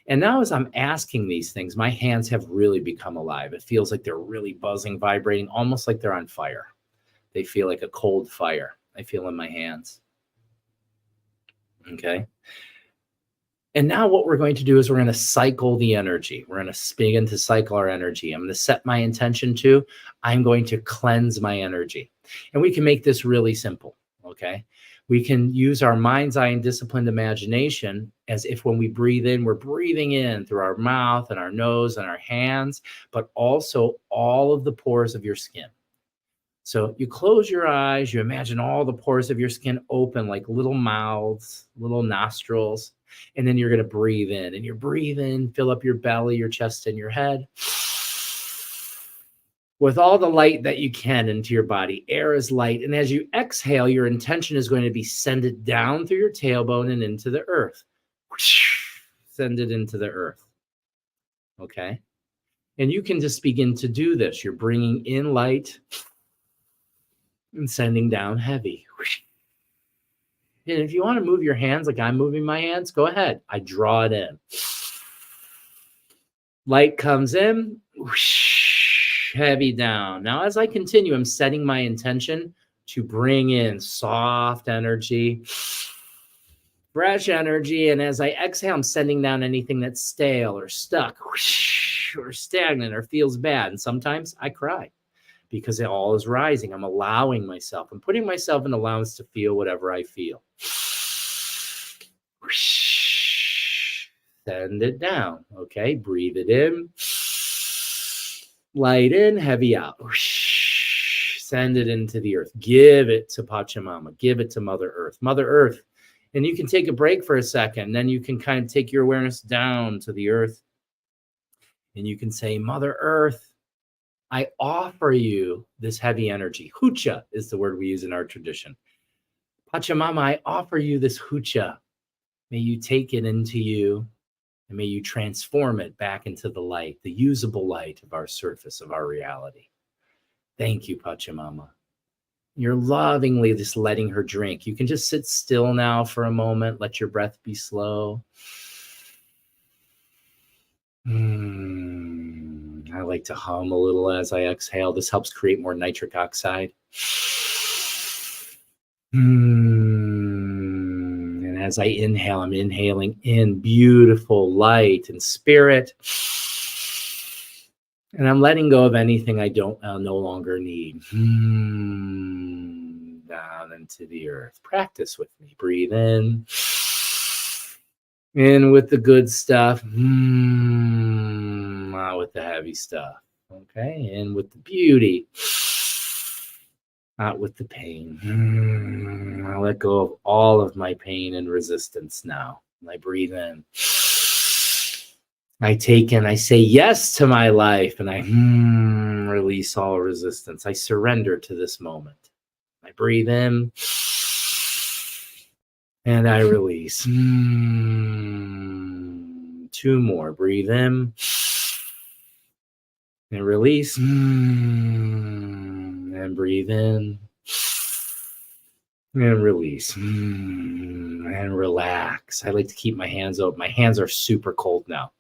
And now as I'm asking these things, my hands have really become alive. It feels like they're really buzzing, vibrating, almost like they're on fire. They feel like a cold fire I feel in my hands. Okay. And now what we're going to do is we're going to cycle the energy. We're going to begin to cycle our energy. I'm going to set my intention to, I'm going to cleanse my energy. And we can make this really simple. Okay. We can use our mind's eye and disciplined imagination as if when we breathe in, we're breathing in through our mouth and our nose and our hands, but also all of the pores of your skin. So you close your eyes, you imagine all the pores of your skin open like little mouths, little nostrils, and then you're going to breathe in. And you breathe in, fill up your belly, your chest, and your head with all the light that you can into your body. Air is light. And as you exhale, your intention is going to be send it down through your tailbone and into the earth. Send it into the earth. Okay. And you can just begin to do this. You're bringing in light and sending down heavy. And if you want to move your hands like I'm moving my hands, go ahead. I draw it in. Light comes in, heavy down. Now, as I continue, I'm setting my intention to bring in soft energy, fresh energy. And as I exhale, I'm sending down anything that's stale or stuck or stagnant or feels bad. And sometimes I cry because it all is rising. I'm allowing myself. I'm putting myself in allowance to feel whatever I feel. Send it down. Okay, breathe it in. Light in, heavy out. Send it into the earth. Give it to Pachamama. Give it to Mother Earth. Mother Earth. And you can take a break for a second. Then you can kind of take your awareness down to the earth. And you can say, Mother Earth, I offer you this heavy energy. Hucha is the word we use in our tradition. Pachamama, I offer you this hucha. May you take it into you, and may you transform it back into the light, the usable light of our surface, of our reality. Thank you, Pachamama. You're lovingly just letting her drink. You can just sit still now for a moment. Let your breath be slow. I like to hum a little as I exhale. This helps create more nitric oxide. And as I inhale, I'm inhaling in beautiful light and spirit. And I'm letting go of anything I don't no longer need. Down into the earth. Practice with me. Breathe in. In with the good stuff. Out with the heavy stuff. Okay. In with the beauty. Out with the pain. I let go of all of my pain and resistance now. I breathe in. I take in, I say yes to my life, and I release all resistance. I surrender to this moment. I breathe in, and I release. 2 more. Breathe in, and release. And breathe in, and release. And relax. I like to keep my hands open. My hands are super cold now.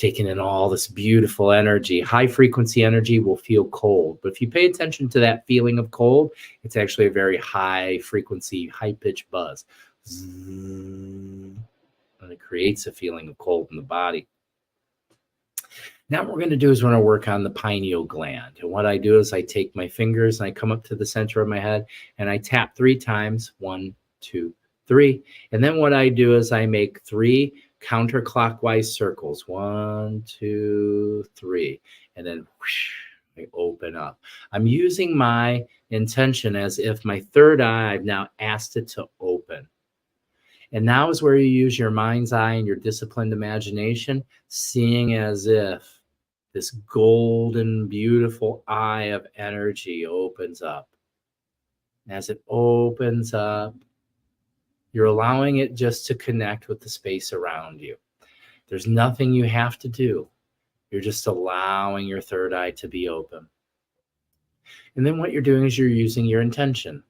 taking in all this beautiful energy. High frequency energy will feel cold, but if you pay attention to that feeling of cold, it's actually a very high frequency, high pitched buzz. And it creates a feeling of cold in the body. Now what we're going to do is we're going to work on the pineal gland. And what I do is I take my fingers and I come up to the center of my head and I tap 3 times. 1, 2, 3. And then what I do is I make 3 counterclockwise circles. 1, 2, 3. And then whoosh, I open up. I'm using my intention as if my third eye, I've now asked it to open. And now is where you use your mind's eye and your disciplined imagination, seeing as if this golden, beautiful eye of energy opens up. And as it opens up, you're allowing it just to connect with the space around you. There's nothing you have to do. You're just allowing your third eye to be open. And then what you're doing is you're using your intention.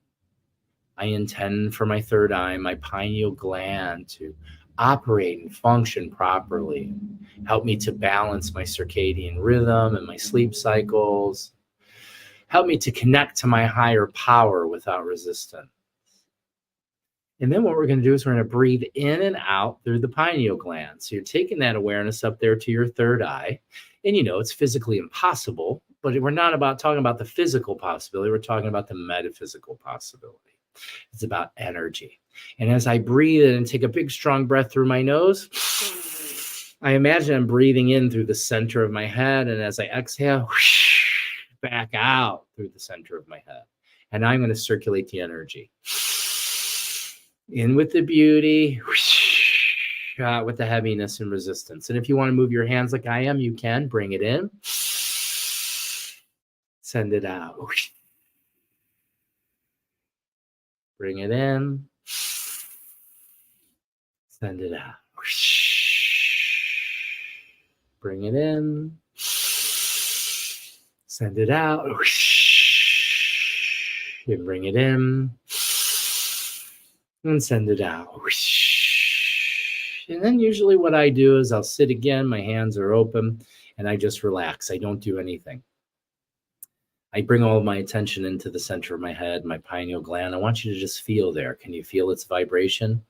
I intend for my third eye, my pineal gland, to operate and function properly, help me to balance my circadian rhythm and my sleep cycles, help me to connect to my higher power without resistance. And then what we're going to do is we're going to breathe in and out through the pineal gland. So you're taking that awareness up there to your third eye. And you know, it's physically impossible, but we're not talking about the physical possibility. We're talking about the metaphysical possibility. It's about energy. And as I breathe in and take a big, strong breath through my nose, I imagine I'm breathing in through the center of my head. And as I exhale, back out through the center of my head. And I'm going to circulate the energy. In with the beauty, out with the heaviness and resistance. And if you want to move your hands like I am, you can. Bring it in. Send it out. Bring it in. Send it out. Bring it in. Send it out. And bring it in. And send it out. And then usually what I do is I'll sit again. My hands are open and I just relax. I don't do anything. I bring all of my attention into the center of my head, my pineal gland. I want you to just feel there. Can you feel its vibration?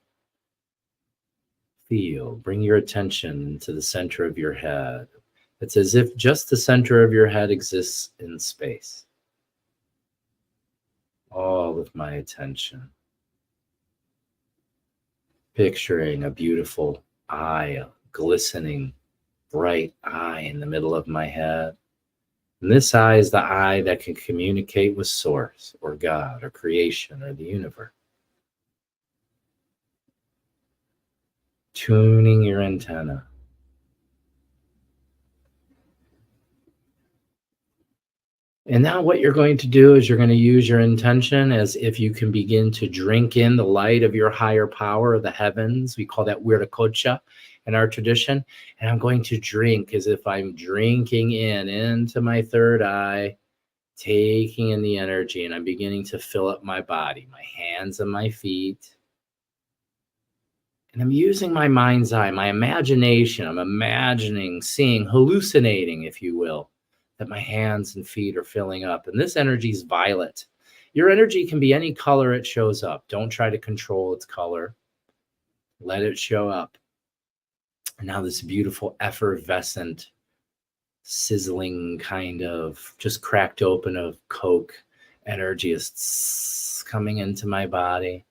Feel. Bring your attention to the center of your head. It's as if just the center of your head exists in space. All of my attention. Picturing a beautiful eye, a glistening, bright eye in the middle of my head. And this eye is the eye that can communicate with Source or God or creation or the universe. Tuning your antenna. And now what you're going to do is you're going to use your intention as if you can begin to drink in the light of your higher power of the heavens. We call that Wirikocha in our tradition. And I'm going to drink as if I'm drinking into my third eye, taking in the energy, and I'm beginning to fill up my body, my hands and my feet. And I'm using my mind's eye, my imagination. I'm imagining, seeing, hallucinating, if you will, that my hands and feet are filling up. And this energy is violet. Your energy can be any color it shows up. Don't try to control its color. Let it show up. And now this beautiful, effervescent, sizzling kind of just cracked open of Coke energy is coming into my body.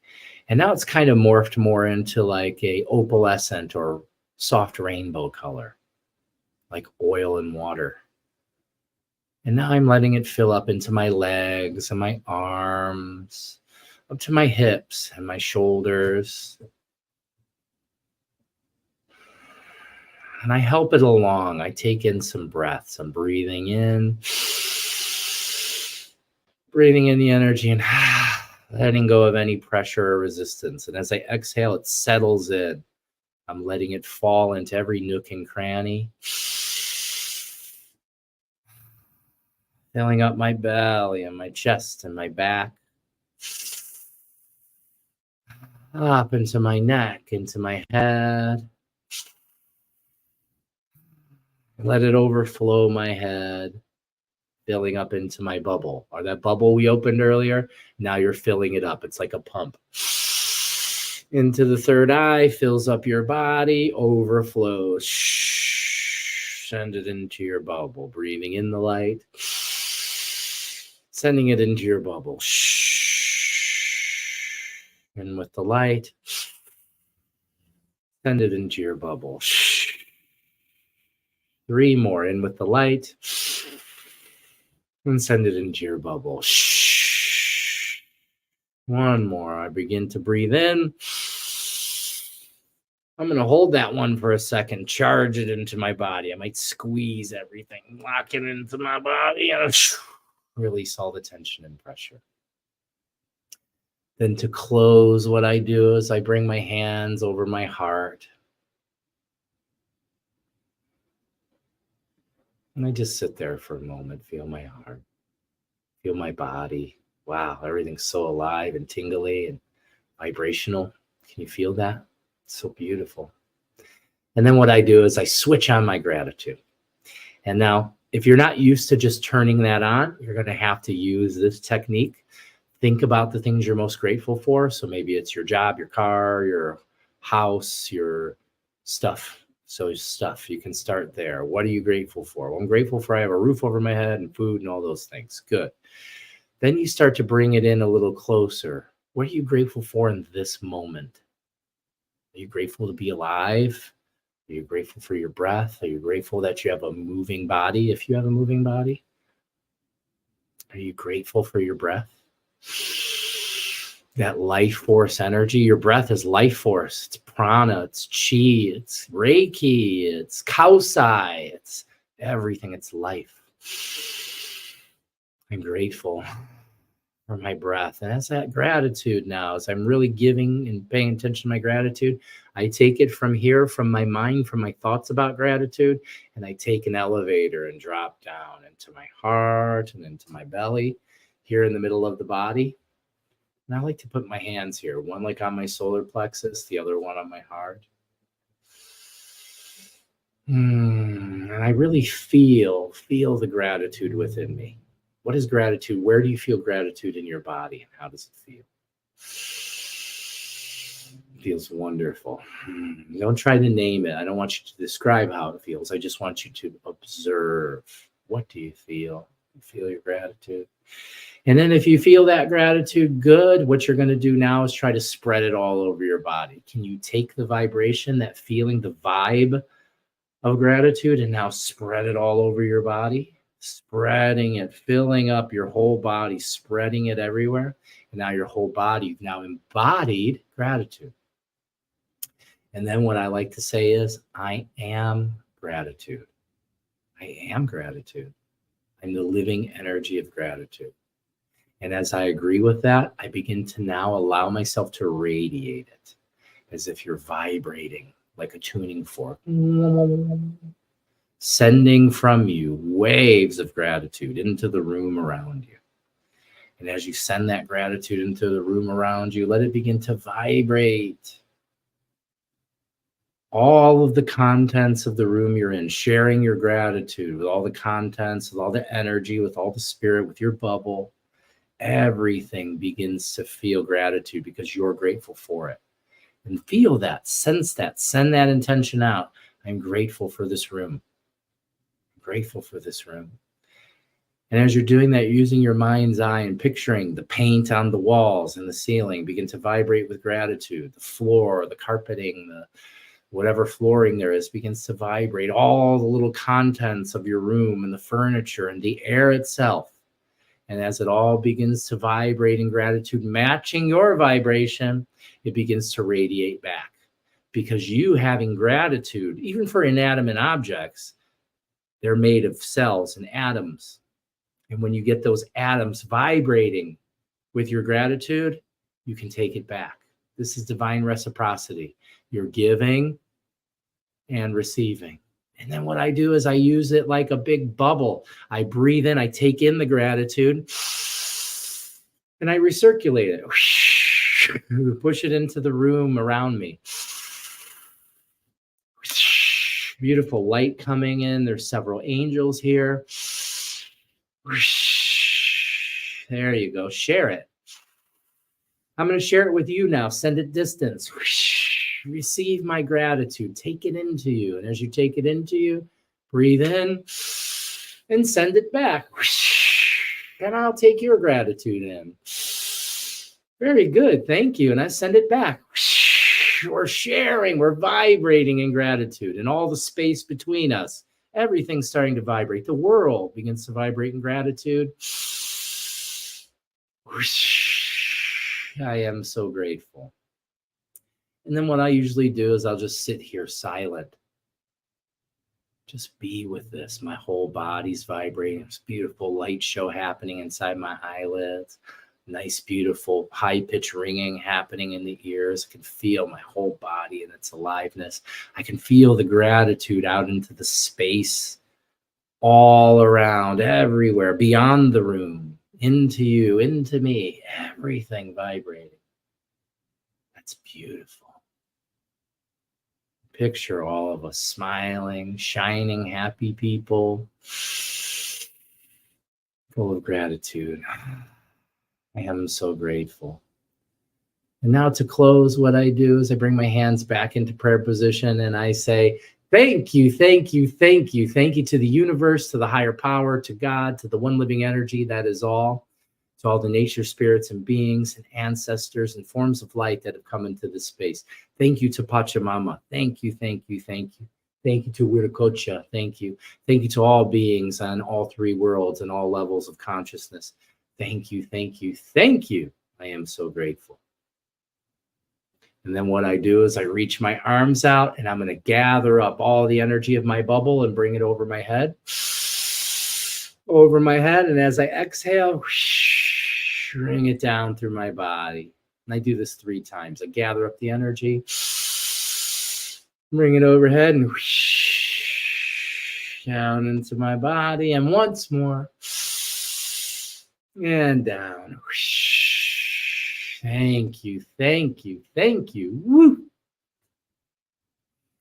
And now it's kind of morphed more into like a opalescent or soft rainbow color, like oil and water. And now I'm letting it fill up into my legs and my arms, up to my hips and my shoulders. And I help it along. I take in some breaths. I'm breathing in the energy and letting go of any pressure or resistance. And as I exhale, it settles in. I'm letting it fall into every nook and cranny. Filling up my belly and my chest and my back. Up into my neck, into my head. Let it overflow my head, filling up into my bubble. Or that bubble we opened earlier, now you're filling it up. It's like a pump. Into the third eye, fills up your body, overflows. Send it into your bubble. Breathing in the light, sending it into your bubble. And with the light, send it into your bubble. 3 more in with the light, and send it into your bubble. 1 more. I begin to breathe in. I'm going to hold that one for a second, charge it into my body. I might squeeze everything, lock it into my body, and release all the tension and pressure. Then to close, what I do is I bring my hands over my heart. And I just sit there for a moment, feel my heart, feel my body. Wow, everything's so alive and tingly and vibrational. Can you feel that? It's so beautiful. And then what I do is I switch on my gratitude. And now, if you're not used to just turning that on, you're going to have to use this technique. Think about the things you're most grateful for. So maybe it's your job, your car, your house, your stuff. So stuff, you can start there. What are you grateful for? Well, I'm grateful for I have a roof over my head and food and all those things. Good. Then you start to bring it in a little closer. What are you grateful for in this moment? Are you grateful to be alive? Are you grateful for your breath? Are you grateful that you have a moving body if you have a moving body? Are you grateful for your breath? That life force energy. Your breath is life force. It's prana, it's chi, it's reiki, it's kaosai, it's everything. It's life. I'm grateful for my breath. And as that gratitude now, as I'm really giving and paying attention to my gratitude, I take it from here, from my mind, from my thoughts about gratitude, and I take an elevator and drop down into my heart and into my belly, here in the middle of the body. And I like to put my hands here, one like on my solar plexus, the other one on my heart. And I really feel the gratitude within me. What is gratitude? Where do you feel gratitude in your body? And how does it feel? It feels wonderful. Don't try to name it. I don't want you to describe how it feels. I just want you to observe. What do you feel? You feel your gratitude. And then if you feel that gratitude, good, what you're going to do now is try to spread it all over your body. Can you take the vibration, that feeling, the vibe of gratitude, and now spread it all over your body? Spreading it, filling up your whole body, spreading it everywhere. And now your whole body, you've now embodied gratitude. And then what I like to say is, I am gratitude. I am gratitude. I'm the living energy of gratitude. And as I agree with that, I begin to now allow myself to radiate it as if you're vibrating like a tuning fork, sending from you waves of gratitude into the room around you. And as you send that gratitude into the room around you, let it begin to vibrate. All of the contents of the room you're in, sharing your gratitude with all the contents, with all the energy, with all the spirit, with your bubble. Everything begins to feel gratitude because you're grateful for it. And feel that, sense that, send that intention out. I'm grateful for this room. I'm grateful for this room. And as you're doing that, using your mind's eye and picturing the paint on the walls and the ceiling begin to vibrate with gratitude. The floor, the carpeting, the whatever flooring there is begins to vibrate. All the little contents of your room and the furniture and the air itself. And as it all begins to vibrate in gratitude, matching your vibration, it begins to radiate back. Because you having gratitude, even for inanimate objects, they're made of cells and atoms. And when you get those atoms vibrating with your gratitude, you can take it back. This is divine reciprocity. You're giving and receiving. And then what I do is I use it like a big bubble. I breathe in, I take in the gratitude, and I recirculate it. Push it into the room around me. Beautiful light coming in. There's several angels here. There you go. Share it. I'm going to share it with you now. Send it distance. Receive my gratitude. Take it into you. And as you take it into you, breathe in and send it back. And I'll take your gratitude in. Very good. Thank you. And I send it back. We're sharing. We're vibrating in gratitude and all the space between us. Everything's starting to vibrate. The world begins to vibrate in gratitude. I am so grateful. And then what I usually do is I'll just sit here silent. Just be with this. My whole body's vibrating. There's beautiful light show happening inside my eyelids. Nice, beautiful, high-pitched ringing happening in the ears. I can feel my whole body and its aliveness. I can feel the gratitude out into the space, all around, everywhere, beyond the room, into you, into me, everything vibrating. That's beautiful. Picture all of us smiling, shining, happy people, full of gratitude. I am so grateful. And now to close, what I do is I bring my hands back into prayer position and I say, thank you, thank you, thank you. Thank you to the universe, to the higher power, to God, to the one living energy that is all, to all the nature spirits and beings and ancestors and forms of light that have come into this space. Thank you to Pachamama. Thank you, thank you, thank you. Thank you to Wirikocha. Thank you. Thank you to all beings on all three worlds and all levels of consciousness. Thank you, thank you, thank you. I am so grateful. And then what I do is I reach my arms out and I'm going to gather up all the energy of my bubble and bring it over my head. Over my head. And as I exhale, bring it down through my body. And I do this 3 times. I gather up the energy, bring it overhead and down into my body. And once more. And down. Thank you, thank you, thank you. Woo!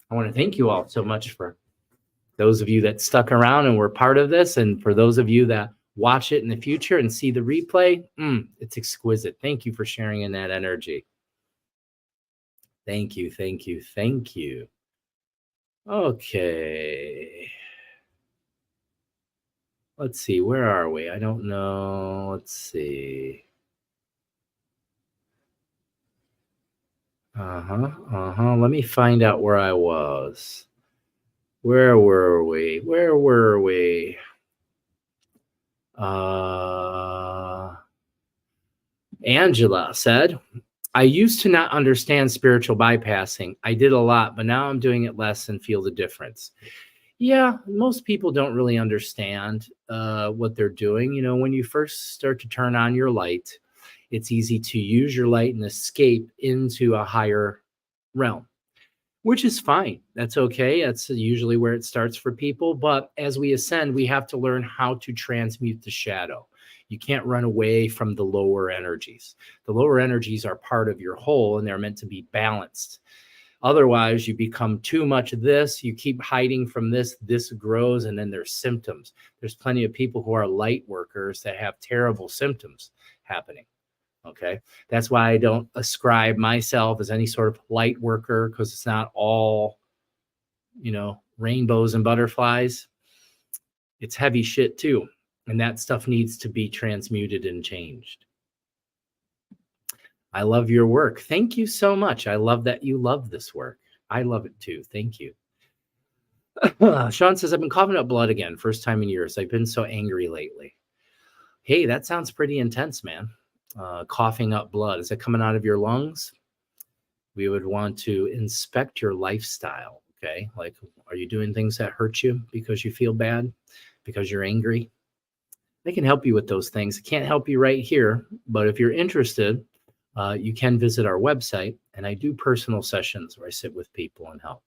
I want to thank you all so much for those of you that stuck around and were part of this, and for those of you that watch it in the future and see the replay. It's exquisite. Thank you for sharing in that energy. Thank you, thank you, thank you. Okay. Let's see, where are we? I don't know. Let's see. Let me find out where I was. Where were we? Where were we? Angela said, I used to not understand spiritual bypassing. I did a lot, but now I'm doing it less and feel the difference. Yeah, most people don't really understand what they're doing. You know, when you first start to turn on your light, it's easy to use your light and escape into a higher realm, which is fine. That's okay. That's usually where it starts for people. But as we ascend, we have to learn how to transmute the shadow. You can't run away from the lower energies. The lower energies are part of your whole, and they're meant to be balanced. Otherwise, you become too much of this. You keep hiding from this. This grows, and then there's symptoms. There's plenty of people who are light workers that have terrible symptoms happening. Okay, that's why I don't ascribe myself as any sort of light worker, because it's not all, you know, rainbows and butterflies. It's heavy shit too, and that stuff needs to be transmuted and changed. I love your work. Thank you so much. I love that you love this work. I love it too. Thank you. Sean says, I've been coughing up blood again. First time in years. I've been so angry lately. Hey, that sounds pretty intense, man. Coughing up blood. Is it coming out of your lungs? We would want to inspect your lifestyle. Okay. Like, are you doing things that hurt you because you feel bad, because you're angry? They can help you with those things. I can't help you right here, but if you're interested, you can visit our website, and I do personal sessions where I sit with people and help.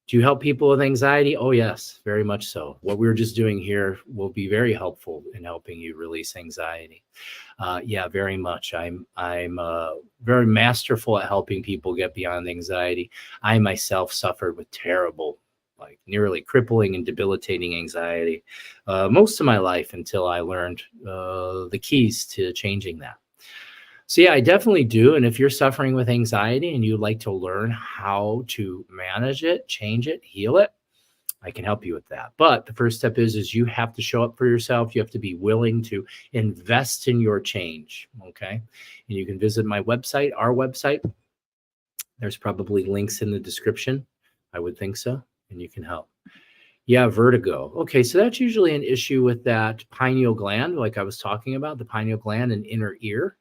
Do you help people with anxiety? Oh, yes, very much so. What we're just doing here will be very helpful in helping you release anxiety. Yeah, very much. I'm very masterful at helping people get beyond anxiety. I myself suffered with terrible like nearly crippling and debilitating anxiety most of my life until I learned the keys to changing that. So yeah, I definitely do. And if you're suffering with anxiety and you'd like to learn how to manage it, change it, heal it, I can help you with that. But the first step is you have to show up for yourself. You have to be willing to invest in your change. Okay. And you can visit my website, our website. There's probably links in the description. I would think so. And you can help. Yeah, vertigo. Okay, so that's usually an issue with that pineal gland, like I was talking about, the pineal gland and inner ear.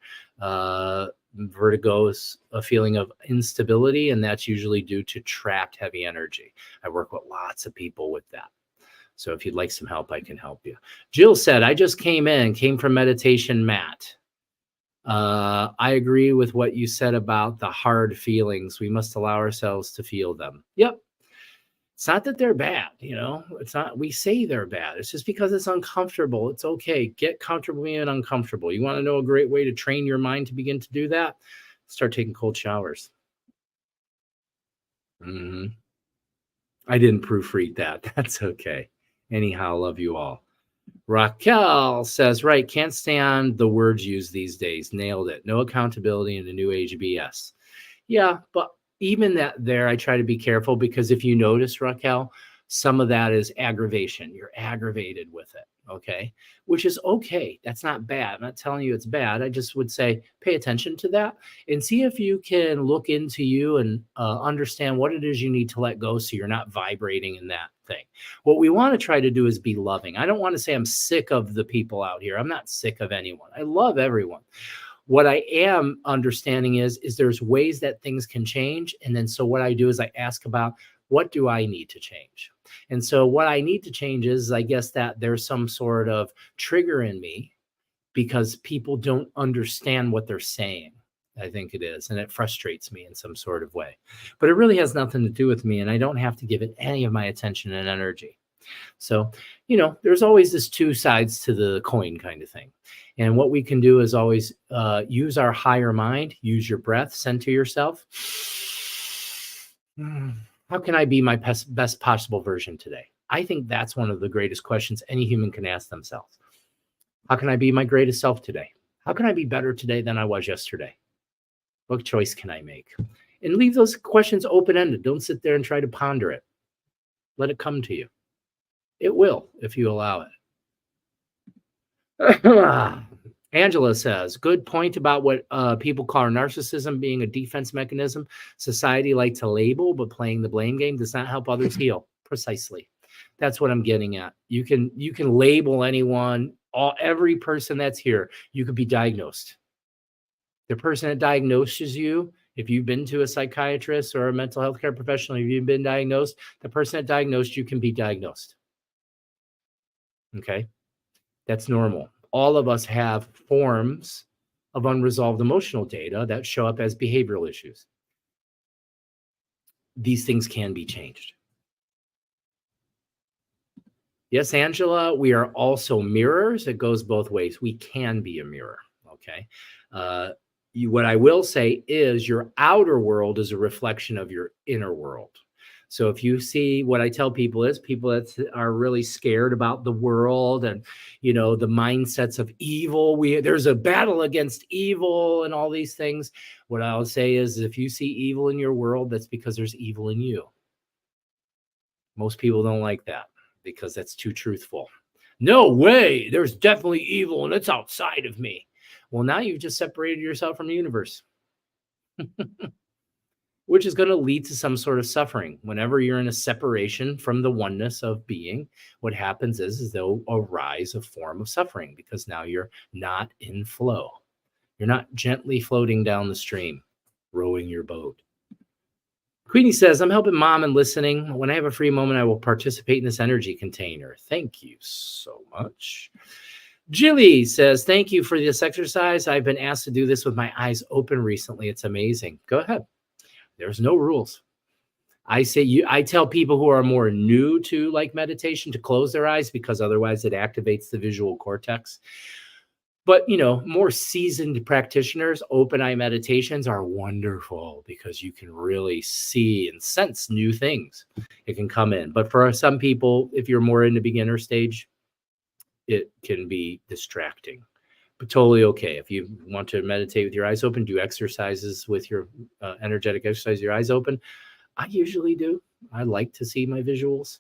Vertigo is a feeling of instability, and that's usually due to trapped heavy energy. I work with lots of people with that. So if you'd like some help, I can help you. Jill said, I just came from meditation, Matt. I agree with what you said about the hard feelings. We must allow ourselves to feel them. Yep. It's not that they're bad, it's not, we say they're bad. It's just because it's uncomfortable. It's okay. Get comfortable being uncomfortable. You want to know a great way to train your mind to begin to do that? Start taking cold showers. I didn't proofread that. That's okay. Anyhow, love you all. Raquel says, right, can't stand the words used these days. Nailed it. No accountability in the new age BS. Yeah, but even that there, I try to be careful because if you notice, Raquel, some of that is aggravation. You're aggravated with it, okay? Which is okay. That's not bad. I'm not telling you it's bad. I just would say pay attention to that and see if you can look into you and understand what it is you need to let go so you're not vibrating in that thing. What we want to try to do is be loving. I don't want to say I'm sick of the people out here. I'm not sick of anyone. I love everyone. What I am understanding is there's ways that things can change. And then so what I do is I ask about what do I need to change? And so what I need to change is I guess that there's some sort of trigger in me because people don't understand what they're saying. I think it is. And it frustrates me in some sort of way. But it really has nothing to do with me. And I don't have to give it any of my attention and energy. So, there's always this two sides to the coin kind of thing. And what we can do is always use our higher mind, use your breath, center yourself. How can I be my best possible version today? I think that's one of the greatest questions any human can ask themselves. How can I be my greatest self today? How can I be better today than I was yesterday? What choice can I make? And leave those questions open-ended. Don't sit there and try to ponder it. Let it come to you. It will, if you allow it. Angela says, good point about what people call narcissism being a defense mechanism. Society like to label, but playing the blame game does not help others heal. Precisely. That's what I'm getting at. You can label anyone, every person that's here, you could be diagnosed. The person that diagnoses you, if you've been to a psychiatrist or a mental health care professional, if you've been diagnosed, the person that diagnosed you can be diagnosed. Okay, that's normal. All of us have forms of unresolved emotional data that show up as behavioral issues. These things can be changed. Yes, Angela, we are also mirrors. It goes both ways. We can be a mirror. Okay. What I will say is your outer world is a reflection of your inner world. So if you see, what I tell people is people that are really scared about the world and, the mindsets of evil, there's a battle against evil and all these things. What I'll say is if you see evil in your world, that's because there's evil in you. Most people don't like that because that's too truthful. No way. There's definitely evil and it's outside of me. Well, now you've just separated yourself from the universe. Which is going to lead to some sort of suffering. Whenever you're in a separation from the oneness of being, what happens is there'll arise a form of suffering because now you're not in flow. You're not gently floating down the stream, rowing your boat. Queenie says, I'm helping mom and listening. When I have a free moment, I will participate in this energy container. Thank you so much. Jilly says, thank you for this exercise. I've been asked to do this with my eyes open recently. It's amazing. Go ahead. There's no rules. I tell people who are more new to like meditation to close their eyes because otherwise it activates the visual cortex. But, more seasoned practitioners, open eye meditations are wonderful because you can really see and sense new things. It can come in. But for some people, if you're more in the beginner stage, it can be distracting. But totally okay. If you want to meditate with your eyes open, do exercises with your energetic exercise, your eyes open. I usually do. I like to see my visuals.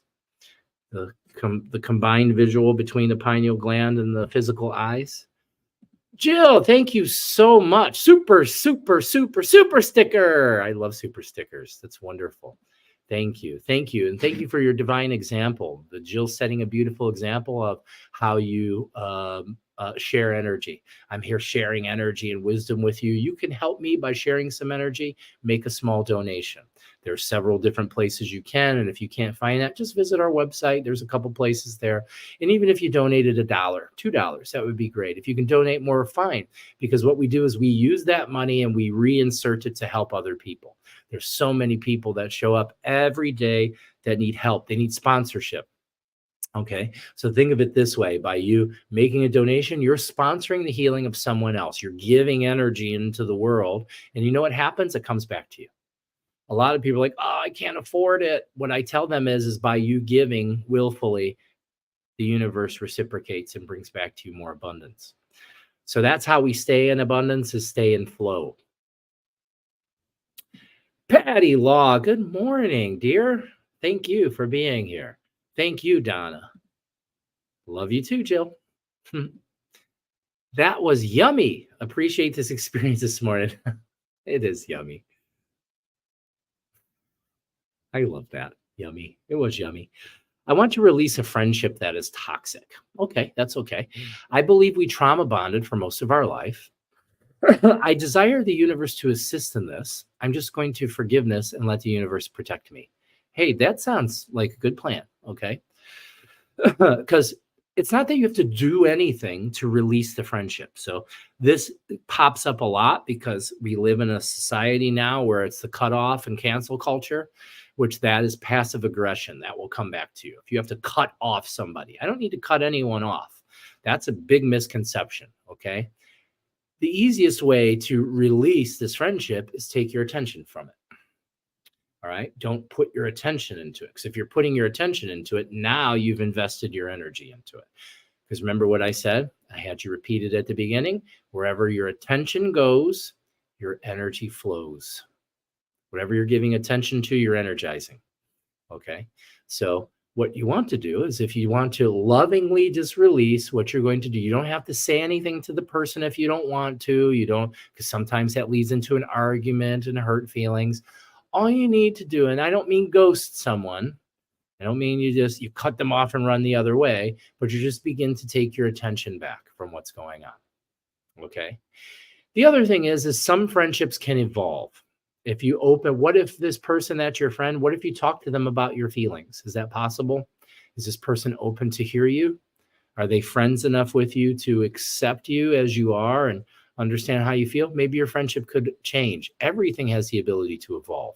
The combined visual between the pineal gland and the physical eyes. Jill, thank you so much. Super, super, super, super sticker. I love super stickers. That's wonderful. Thank you. Thank you. And thank you for your divine example. The Jill setting a beautiful example of how you share energy. I'm here sharing energy and wisdom with you. You can help me by sharing some energy, make a small donation. There are several different places you can. And if you can't find that, just visit our website. There's a couple places there. And even if you donated $1, $2, that would be great. If you can donate more, fine. Because what we do is we use that money and we reinsert it to help other people. There's so many people that show up every day that need help. They need sponsorship. Okay, so think of it this way. By you making a donation, you're sponsoring the healing of someone else. You're giving energy into the world. And you know what happens? It comes back to you. A lot of people are like, oh, I can't afford it. What I tell them is by you giving willfully, the universe reciprocates and brings back to you more abundance. So that's how we stay in abundance, is stay in flow. Patty Law, good morning, dear. Thank you for being here. Thank you, Donna. Love you too, Jill. That was yummy. Appreciate this experience this morning. It is yummy. I love that. Yummy. It was yummy. I want to release a friendship that is toxic. Okay, that's okay. I believe we trauma bonded for most of our life. I desire the universe to assist in this. I'm just going to forgiveness and let the universe protect me. Hey, that sounds like a good plan. Okay. Because it's not that you have to do anything to release the friendship. So this pops up a lot because we live in a society now where it's the cutoff and cancel culture, which that is passive aggression. That will come back to you. If you have to cut off somebody, I don't need to cut anyone off. That's a big misconception. Okay. The easiest way to release this friendship is take your attention from it. All right. Don't put your attention into it. Because if you're putting your attention into it, now you've invested your energy into it. Because remember what I said? I had you repeat it at the beginning. Wherever your attention goes, your energy flows. Whatever you're giving attention to, you're energizing. Okay. So what you want to do is, if you want to lovingly just release, what you're going to do, you don't have to say anything to the person if you don't want to. You don't, because sometimes that leads into an argument and hurt feelings. All you need to do, and I don't mean ghost someone. I don't mean you cut them off and run the other way, but you just begin to take your attention back from what's going on. Okay. The other thing is some friendships can evolve. If you open, what if this person that's your friend, what if you talk to them about your feelings? Is that possible? Is this person open to hear you? Are they friends enough with you to accept you as you are and understand how you feel? Maybe your friendship could change. Everything has the ability to evolve.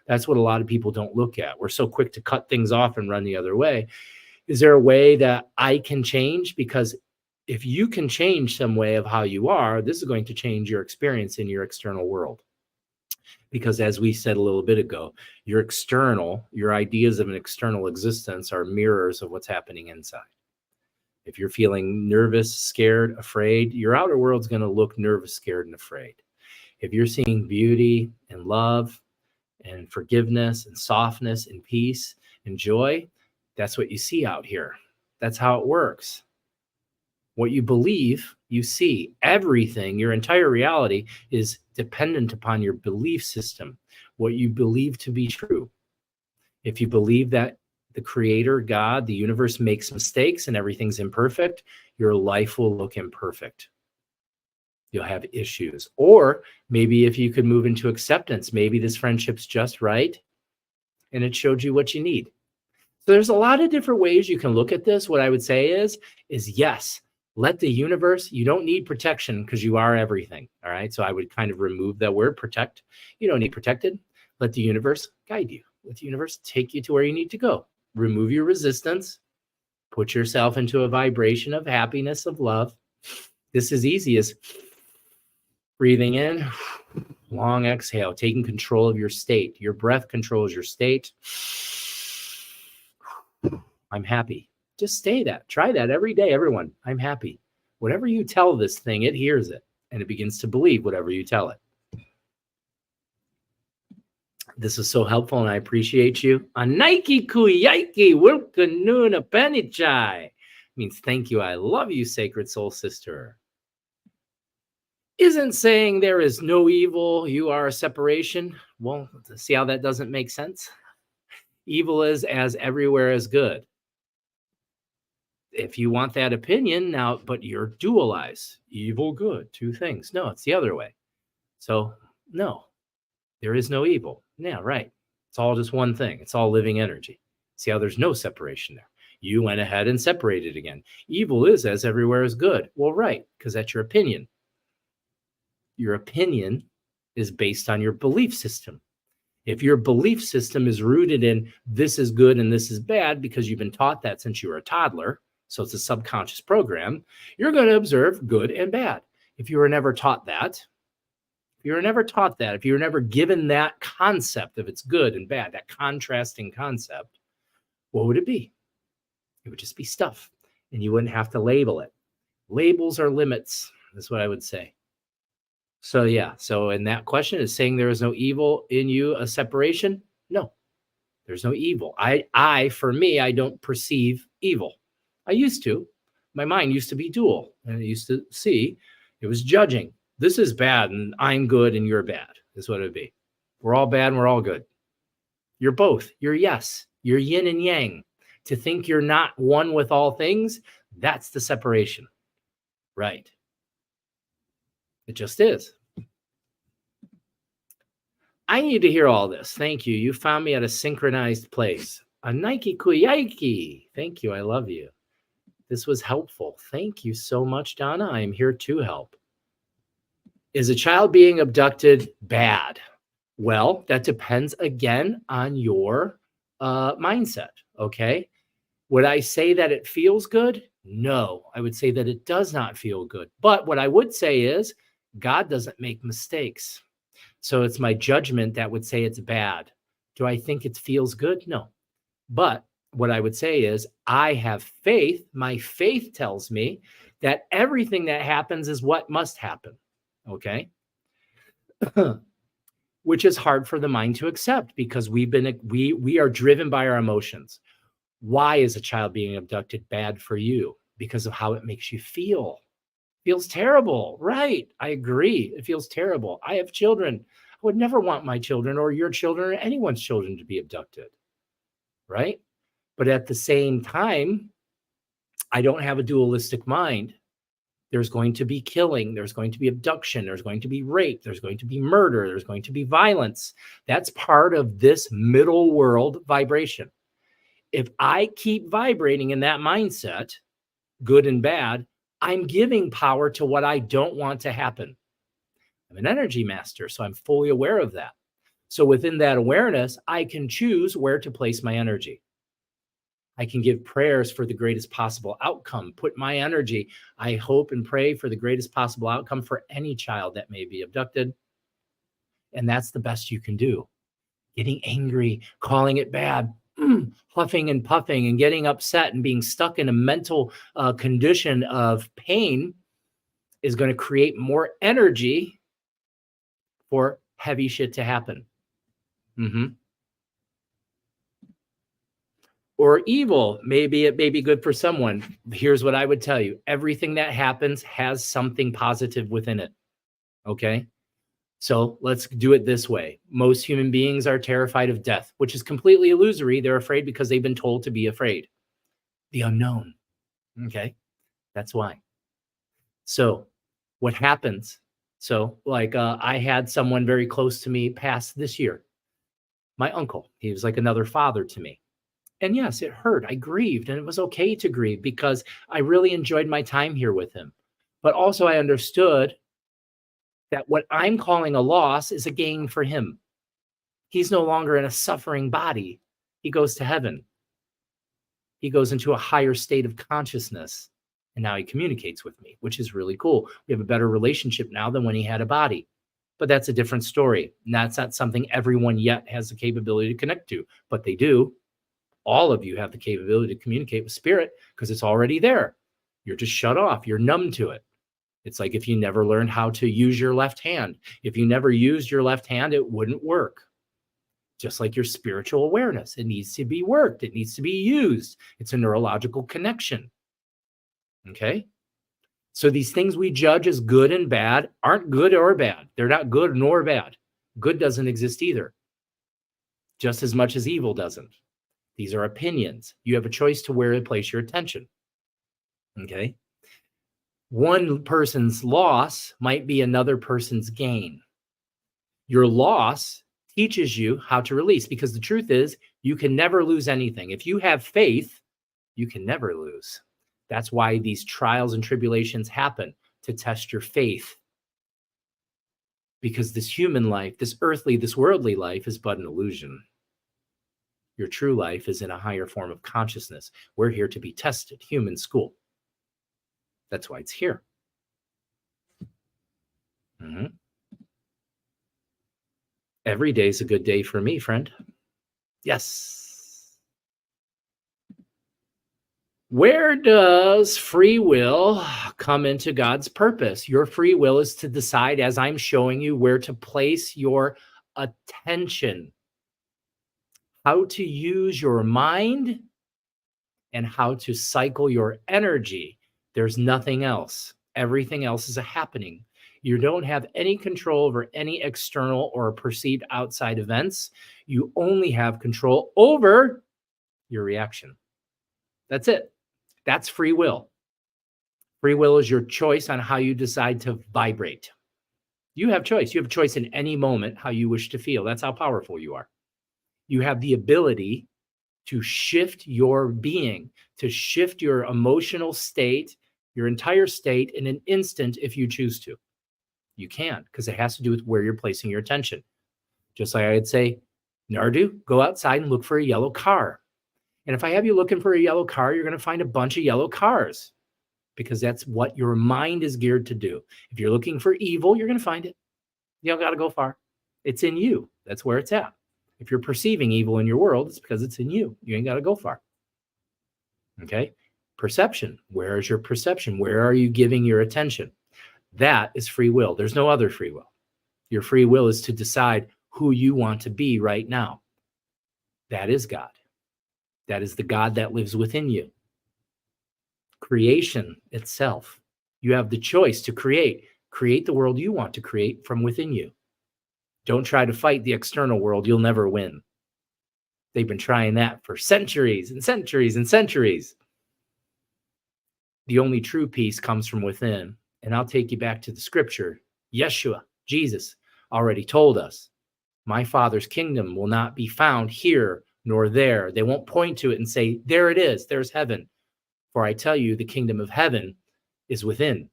That's what a lot of people don't look at. We're so quick to cut things off and run the other way. Is there a way that I can change? Because if you can change some way of how you are, this is going to change your experience in your external world. Because as we said a little bit ago, your ideas of an external existence are mirrors of what's happening inside. If you're feeling nervous, scared, afraid, your outer world's going to look nervous, scared, and afraid. If you're seeing beauty and love and forgiveness and softness and peace and joy, that's what you see out here. That's how it works. What you believe, you see. Everything, your entire reality is dependent upon your belief system, what you believe to be true. If you believe that the creator, God, the universe makes mistakes and everything's imperfect, your life will look imperfect. You'll have issues. Or maybe if you could move into acceptance, maybe this friendship's just right and it showed you what you need. So there's a lot of different ways you can look at this. What I would say is yes, let the universe, you don't need protection because you are everything. All right. So I would kind of remove that word protect. You don't need protected. Let the universe guide you. Let the universe take you to where you need to go. Remove your resistance. Put yourself into a vibration of happiness, of love. This is easy as breathing in, long exhale, taking control of your state. Your breath controls your state. I'm happy. Just say that. Try that every day, everyone. I'm happy. Whatever you tell this thing, it hears it, and it begins to believe whatever you tell it. This is so helpful, and I appreciate you. Anaiki kuyaiki wilkanuna penichai means thank you. I love you, sacred soul sister. Isn't saying there is no evil, you are a separation. Well, see how that doesn't make sense? Evil is as everywhere as good. If you want that opinion now, but you're dualized, evil, good, two things. No, it's the other way. So no, there is no evil. Yeah, right. It's all just one thing. It's all living energy. See how there's no separation there. You went ahead and separated again. Evil is as everywhere is good. Well, right, because that's your opinion. Your opinion is based on your belief system. If your belief system is rooted in this is good and this is bad because you've been taught that since you were a toddler, so it's a subconscious program, you're going to observe good and bad. If you were never taught that, if you were never given that concept of it's good and bad, that contrasting concept, what would it be? It would just be stuff, and you wouldn't have to label it. Labels are limits, is what I would say. So yeah, so in that question, is saying there is no evil in you a separation? No, there's no evil. For me, I don't perceive evil. I used to. My mind used to be dual, and I used to see it was judging. This is bad, and I'm good, and you're bad, is what it would be. We're all bad, and we're all good. You're both. You're yes. You're yin and yang. To think you're not one with all things, that's the separation. Right. It just is. I need to hear all this. Thank you. You found me at a synchronized place. A Nike Kuyaiki. Thank you. I love you. This was helpful. Thank you so much, Donna. I am here to help. Is a child being abducted bad? Well, that depends again on your mindset. Okay. Would I say that it feels good? No, I would say that it does not feel good. But what I would say is God doesn't make mistakes. So it's my judgment that would say it's bad. Do I think it feels good? No. But what I would say is I have faith. My faith tells me that everything that happens is what must happen. Okay. Which is hard for the mind to accept because we are driven by our emotions. Why is a child being abducted bad for you? Because of how it makes you feel. Feels terrible. Right. I agree. It feels terrible. I have children. I would never want my children or your children or anyone's children to be abducted. Right. But at the same time, I don't have a dualistic mind. There's going to be killing. There's going to be abduction. There's going to be rape. There's going to be murder. There's going to be violence. That's part of this middle world vibration. If I keep vibrating in that mindset, good and bad, I'm giving power to what I don't want to happen. I'm an energy master, so I'm fully aware of that. So within that awareness, I can choose where to place my energy. I can give prayers for the greatest possible outcome, put my energy. I hope and pray for the greatest possible outcome for any child that may be abducted. And that's the best you can do. Getting angry, calling it bad, huffing and puffing and getting upset and being stuck in a mental condition of pain is going to create more energy for heavy shit to happen. Or evil, maybe it may be good for someone. Here's what I would tell you. Everything that happens has something positive within it. Okay? So let's do it this way. Most human beings are terrified of death, which is completely illusory. They're afraid because they've been told to be afraid. The unknown. Okay? That's why. So what happens? So like I had someone very close to me pass this year. My uncle. He was like another father to me. And yes, it hurt. I grieved, and it was okay to grieve because I really enjoyed my time here with him. But also I understood that what I'm calling a loss is a gain for him. He's no longer in a suffering body. He goes to heaven. He goes into a higher state of consciousness. And now he communicates with me, which is really cool. We have a better relationship now than when he had a body. But that's a different story. And that's not something everyone yet has the capability to connect to, but they do. All of you have the capability to communicate with spirit because it's already there. You're just shut off. You're numb to it. It's like if you never learned how to use your left hand. If you never used your left hand, it wouldn't work. Just like your spiritual awareness, it needs to be worked. It needs to be used. It's a neurological connection. Okay? So these things we judge as good and bad aren't good or bad. They're not good nor bad. Good doesn't exist either, just as much as evil doesn't. These are opinions. You have a choice to where to place your attention. Okay? One person's loss might be another person's gain. Your loss teaches you how to release, because the truth is you can never lose anything. If you have faith, you can never lose. That's why these trials and tribulations happen, to test your faith. Because this human life, this earthly, this worldly life is but an illusion. Your true life is in a higher form of consciousness. We're here to be tested, human school. That's why it's here. Every day is a good day for me, friend. Yes. Where does free will come into God's purpose? Your free will is to decide, as I'm showing you, where to place your attention, how to use your mind, and how to cycle your energy. There's nothing else. Everything else is a happening. You don't have any control over any external or perceived outside events. You only have control over your reaction. That's it. That's free will. Free will is your choice on how you decide to vibrate. You have choice. You have choice in any moment how you wish to feel. That's how powerful you are. You have the ability to shift your being, to shift your emotional state, your entire state in an instant if you choose to. You can, because it has to do with where you're placing your attention. Just like I'd say, Nardu, go outside and look for a yellow car. And if I have you looking for a yellow car, you're going to find a bunch of yellow cars, because that's what your mind is geared to do. If you're looking for evil, you're going to find it. You don't got to go far. It's in you. That's where it's at. If you're perceiving evil in your world, it's because it's in you. You ain't got to go far. Okay? Perception. Where is your perception? Where are you giving your attention? That is free will. There's no other free will. Your free will is to decide who you want to be right now. That is God. That is the God that lives within you. Creation itself. You have the choice to create the world you want to create from within you. Don't try to fight the external world. You'll never win. They've been trying that for centuries and centuries and centuries. The only true peace comes from within. And I'll take you back to the scripture. Yeshua, Jesus, already told us, my Father's kingdom will not be found here nor there. They won't point to it and say, there it is, there's heaven. For I tell you, the kingdom of heaven is within.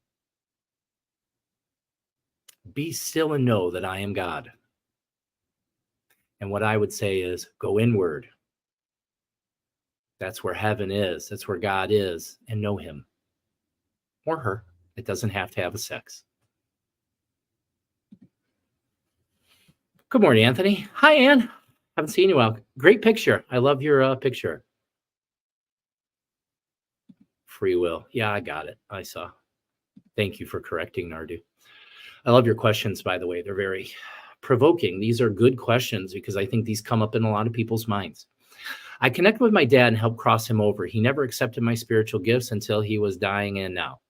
Be still and know that I am God. And what I would say is, go inward. That's where heaven is. That's where God is. And know him. Or her. It doesn't have to have a sex. Good morning, Anthony. Hi, Ann. Haven't seen you out. Great picture. I love your picture. Free will. Yeah, I got it. I saw. Thank you for correcting, Nardu. I love your questions, by the way. They're very provoking. These are good questions because I think these come up in a lot of people's minds. I connected with my dad and helped cross him over. He never accepted my spiritual gifts until he was dying, and now.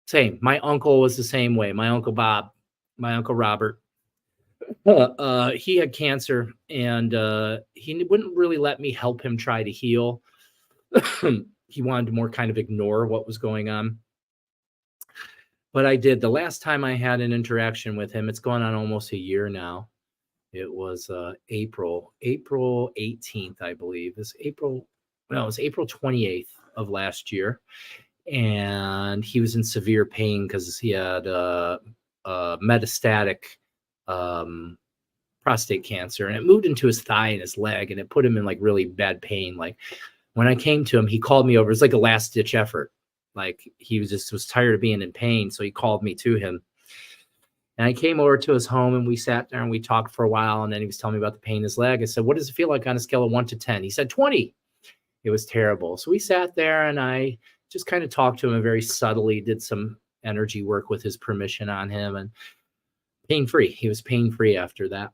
Same. My uncle was the same way. My uncle Bob, my uncle Robert, he had cancer, and he wouldn't really let me help him try to heal. He wanted to more kind of ignore what was going on. But I did. The last time I had an interaction with him, it's going on almost a year now. It was April 18th, I believe. It was April 28th of last year. And he was in severe pain because he had metastatic prostate cancer, and it moved into his thigh and his leg, and it put him in like really bad pain. Like when I came to him, he called me over. It was like a last ditch effort. Like he was tired of being in pain. So he called me to him. And I came over to his home and we sat there and we talked for a while. And then he was telling me about the pain in his leg. I said, what does it feel like on a scale of 1 to 10? He said 20. It was terrible. So we sat there and I just kind of talked to him and very subtly did some energy work with his permission on him, and pain-free. He was pain-free after that,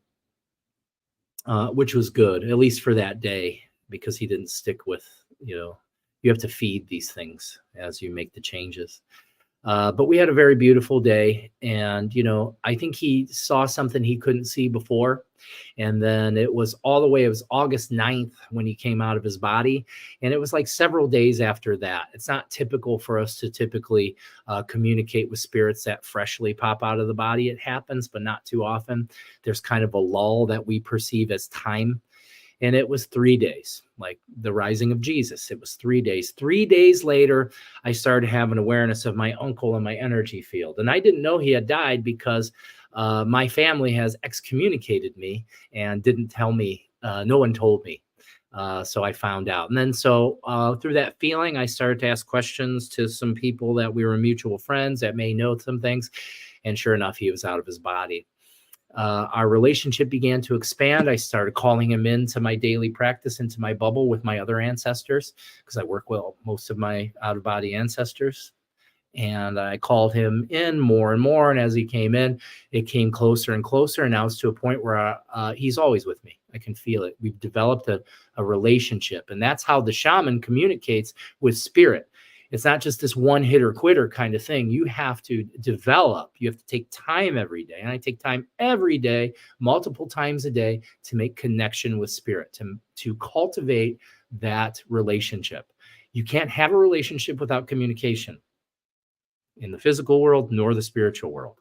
which was good, at least for that day, because he didn't stick with, you have to feed these things as you make the changes. But we had a very beautiful day. And, I think he saw something he couldn't see before. And then it was August 9th when he came out of his body. And it was like several days after that. It's not typical for us to typically communicate with spirits that freshly pop out of the body. It happens, but not too often. There's kind of a lull that we perceive as time. And it was 3 days, like the rising of Jesus. It was 3 days. 3 days later, I started having awareness of my uncle in my energy field. And I didn't know he had died because my family has excommunicated me and didn't tell me. No one told me. So I found out. And then through that feeling, I started to ask questions to some people that we were mutual friends that may know some things. And sure enough, he was out of his body. Our relationship began to expand. I started calling him into my daily practice, into my bubble with my other ancestors, because I work with most of my out-of-body ancestors. And I called him in more and more. And as he came in, it came closer and closer. And now it's to a point where he's always with me. I can feel it. We've developed a relationship. And that's how the shaman communicates with spirit. It's not just this one hitter quitter kind of thing. You have to develop. You have to take time every day. And I take time every day, multiple times a day, to make connection with spirit, to cultivate that relationship. You can't have a relationship without communication in the physical world nor the spiritual world.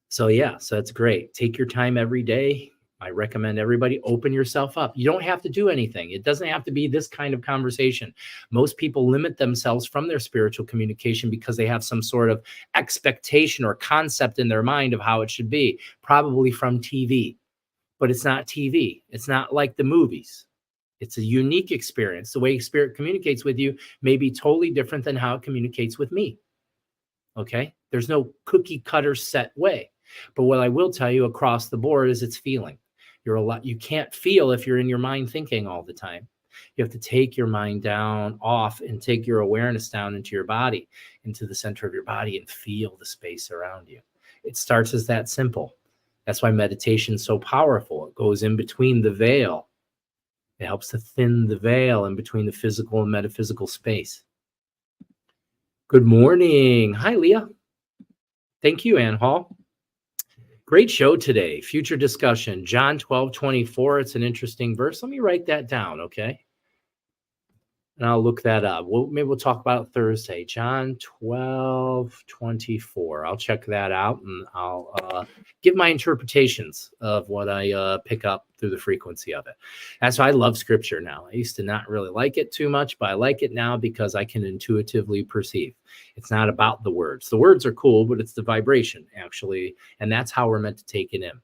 So that's great. Take your time every day. I recommend everybody open yourself up. You don't have to do anything. It doesn't have to be this kind of conversation. Most people limit themselves from their spiritual communication because they have some sort of expectation or concept in their mind of how it should be, probably from TV. But it's not TV. It's not like the movies. It's a unique experience. The way spirit communicates with you may be totally different than how it communicates with me. Okay? There's no cookie cutter set way. But what I will tell you across the board is it's feeling. You can't feel if you're in your mind thinking all the time. You have to take your mind down off and take your awareness down into your body, into the center of your body, and feel the space around you. It starts as that simple. That's why meditation is so powerful. It goes in between the veil. It helps to thin the veil in between the physical and metaphysical space. Good morning. Hi, Leah. Thank you, Ann Hall. Great show today. Future discussion. John 12:24. It's an interesting verse. Let me write that down, okay? And I'll look that up. Maybe we'll talk about it Thursday. John 12:24. I'll check that out, and I'll give my interpretations of what I pick up through the frequency of it. That's why I love scripture now. I used to not really like it too much, but I like it now because I can intuitively perceive. It's not about the words. The words are cool, but it's the vibration, actually. And that's how we're meant to take it in.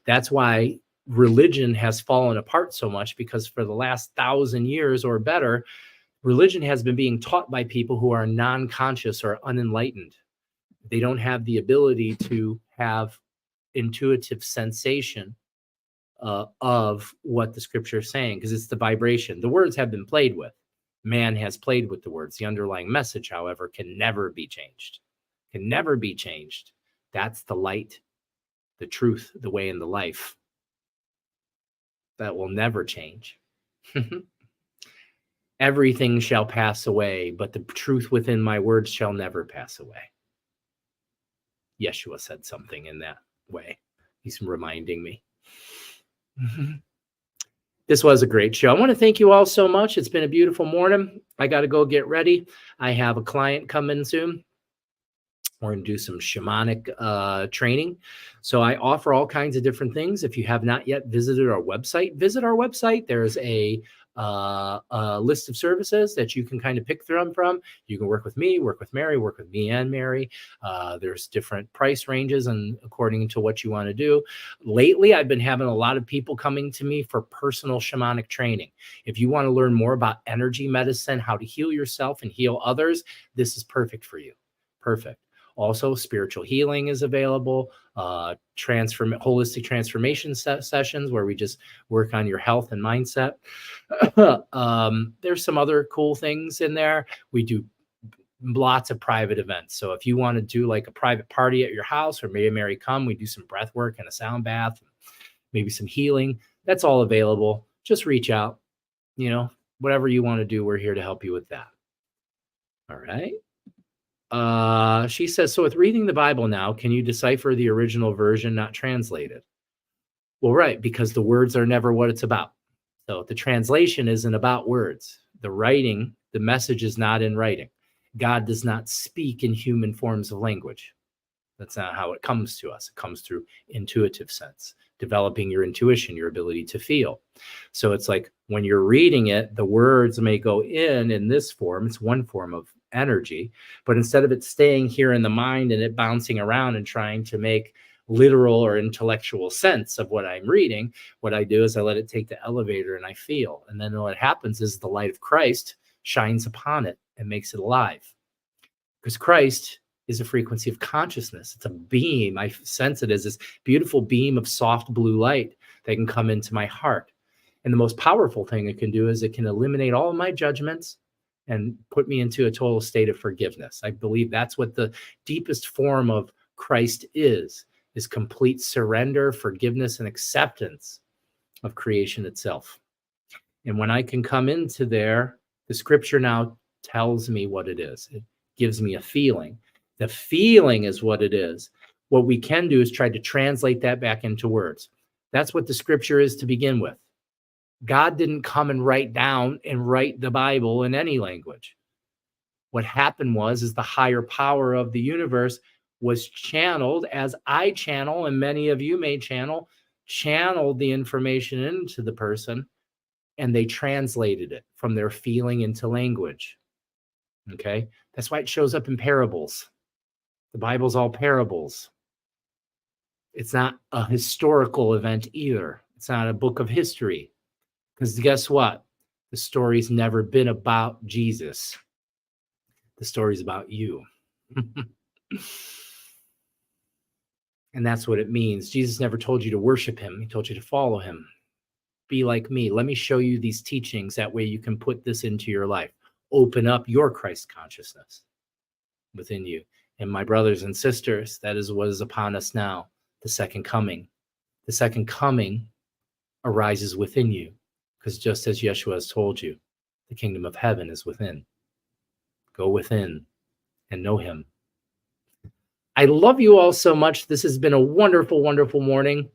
That's why religion has fallen apart so much, because for the last 1,000 years or better, religion has been being taught by people who are non-conscious or unenlightened. They don't have the ability to have intuitive sensation of what the scripture is saying, because it's the vibration. The words have been played with. Man has played with the words. The underlying message, however, can never be changed. Can never be changed. That's the light, the truth, the way, and the life. That will never change. Everything shall pass away, but the truth within my words shall never pass away. Yeshua said something in that way. He's reminding me. This was a great show. I want to thank you all so much. It's been a beautiful morning. I got to go get ready. I have a client coming soon. We're going to do some shamanic training. So I offer all kinds of different things. If you have not yet visited our website, visit our website. There's a a list of services that you can kind of pick from. You can work with me, work with Mary, work with me and Mary. There's different price ranges and according to what you want to do. Lately, I've been having a lot of people coming to me for personal shamanic training. If you want to learn more about energy medicine, how to heal yourself and heal others, this is perfect for you. Perfect. Also, spiritual healing is available, holistic transformation sessions where we just work on your health and mindset. There's some other cool things in there. We do lots of private events. So if you want to do like a private party at your house, or maybe Mary come, we do some breath work and a sound bath, maybe some healing. That's all available. Just reach out, whatever you want to do. We're here to help you with that. All right. She says, so with reading the Bible now, can you decipher the original version not translated? Well, right, because the words are never what it's about. So the translation isn't about words. The writing, the message is not in writing. God does not speak in human forms of language. That's not how it comes to us. It comes through intuitive sense, developing your intuition, your ability to feel. So it's like when you're reading it, the words may go in this form. It's one form of energy, but instead of it staying here in the mind and it bouncing around and trying to make literal or intellectual sense of what I'm reading, what I do is I let it take the elevator and I feel. And then what happens is the light of Christ shines upon it and makes it alive. Because Christ is a frequency of consciousness. It's a beam. I sense it as this beautiful beam of soft blue light that can come into my heart. And the most powerful thing it can do is it can eliminate all of my judgments and put me into a total state of forgiveness. I believe that's what the deepest form of Christ is complete surrender, forgiveness, and acceptance of creation itself. And when I can come into there, the scripture now tells me what it is. It gives me a feeling. The feeling is what it is. What we can do is try to translate that back into words. That's what the scripture is to begin with. God didn't come and write the Bible in any language. What happened is the higher power of the universe was channeled, as I channel, and many of you may channeled the information into the person, and they translated it from their feeling into language. Okay? That's why it shows up in parables. The Bible's all parables. It's not a historical event either. It's not a book of history. Because guess what? The story's never been about Jesus. The story's about you. And that's what it means. Jesus never told you to worship him. He told you to follow him. Be like me. Let me show you these teachings. That way you can put this into your life. Open up your Christ consciousness within you. And my brothers and sisters, that is what is upon us now. The second coming. The second coming arises within you. Because just as Yeshua has told you, the kingdom of heaven is within. Go within and know him. I love you all so much. This has been a wonderful, wonderful morning.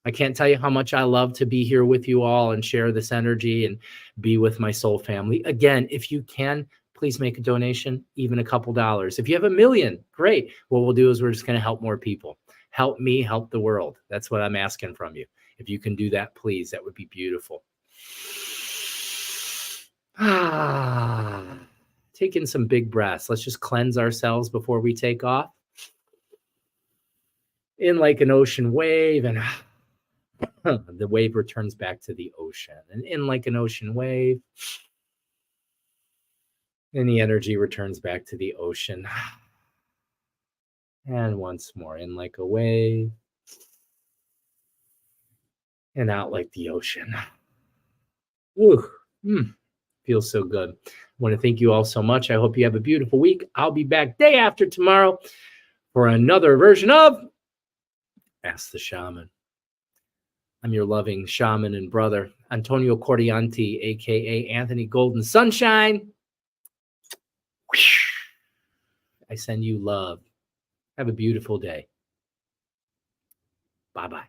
I can't tell you how much I love to be here with you all and share this energy and be with my soul family. Again, if you can, please make a donation, even a couple dollars. If you have $1 million, great. What we'll do is we're just going to help more people. Help me, help the world. That's what I'm asking from you. If you can do that, please, that would be beautiful. Take in some big breaths. Let's just cleanse ourselves before we take off. In like an ocean wave, and the wave returns back to the ocean. And in like an ocean wave, and the energy returns back to the ocean. And once more, in like a wave, and out like the ocean. Ooh, feels so good. I want to thank you all so much. I hope you have a beautiful week. I'll be back day after tomorrow for another version of Ask the Shaman. I'm your loving shaman and brother, Antonio Cordianti, a.k.a. Anthony Golden Sunshine. I send you love. Have a beautiful day. Bye-bye.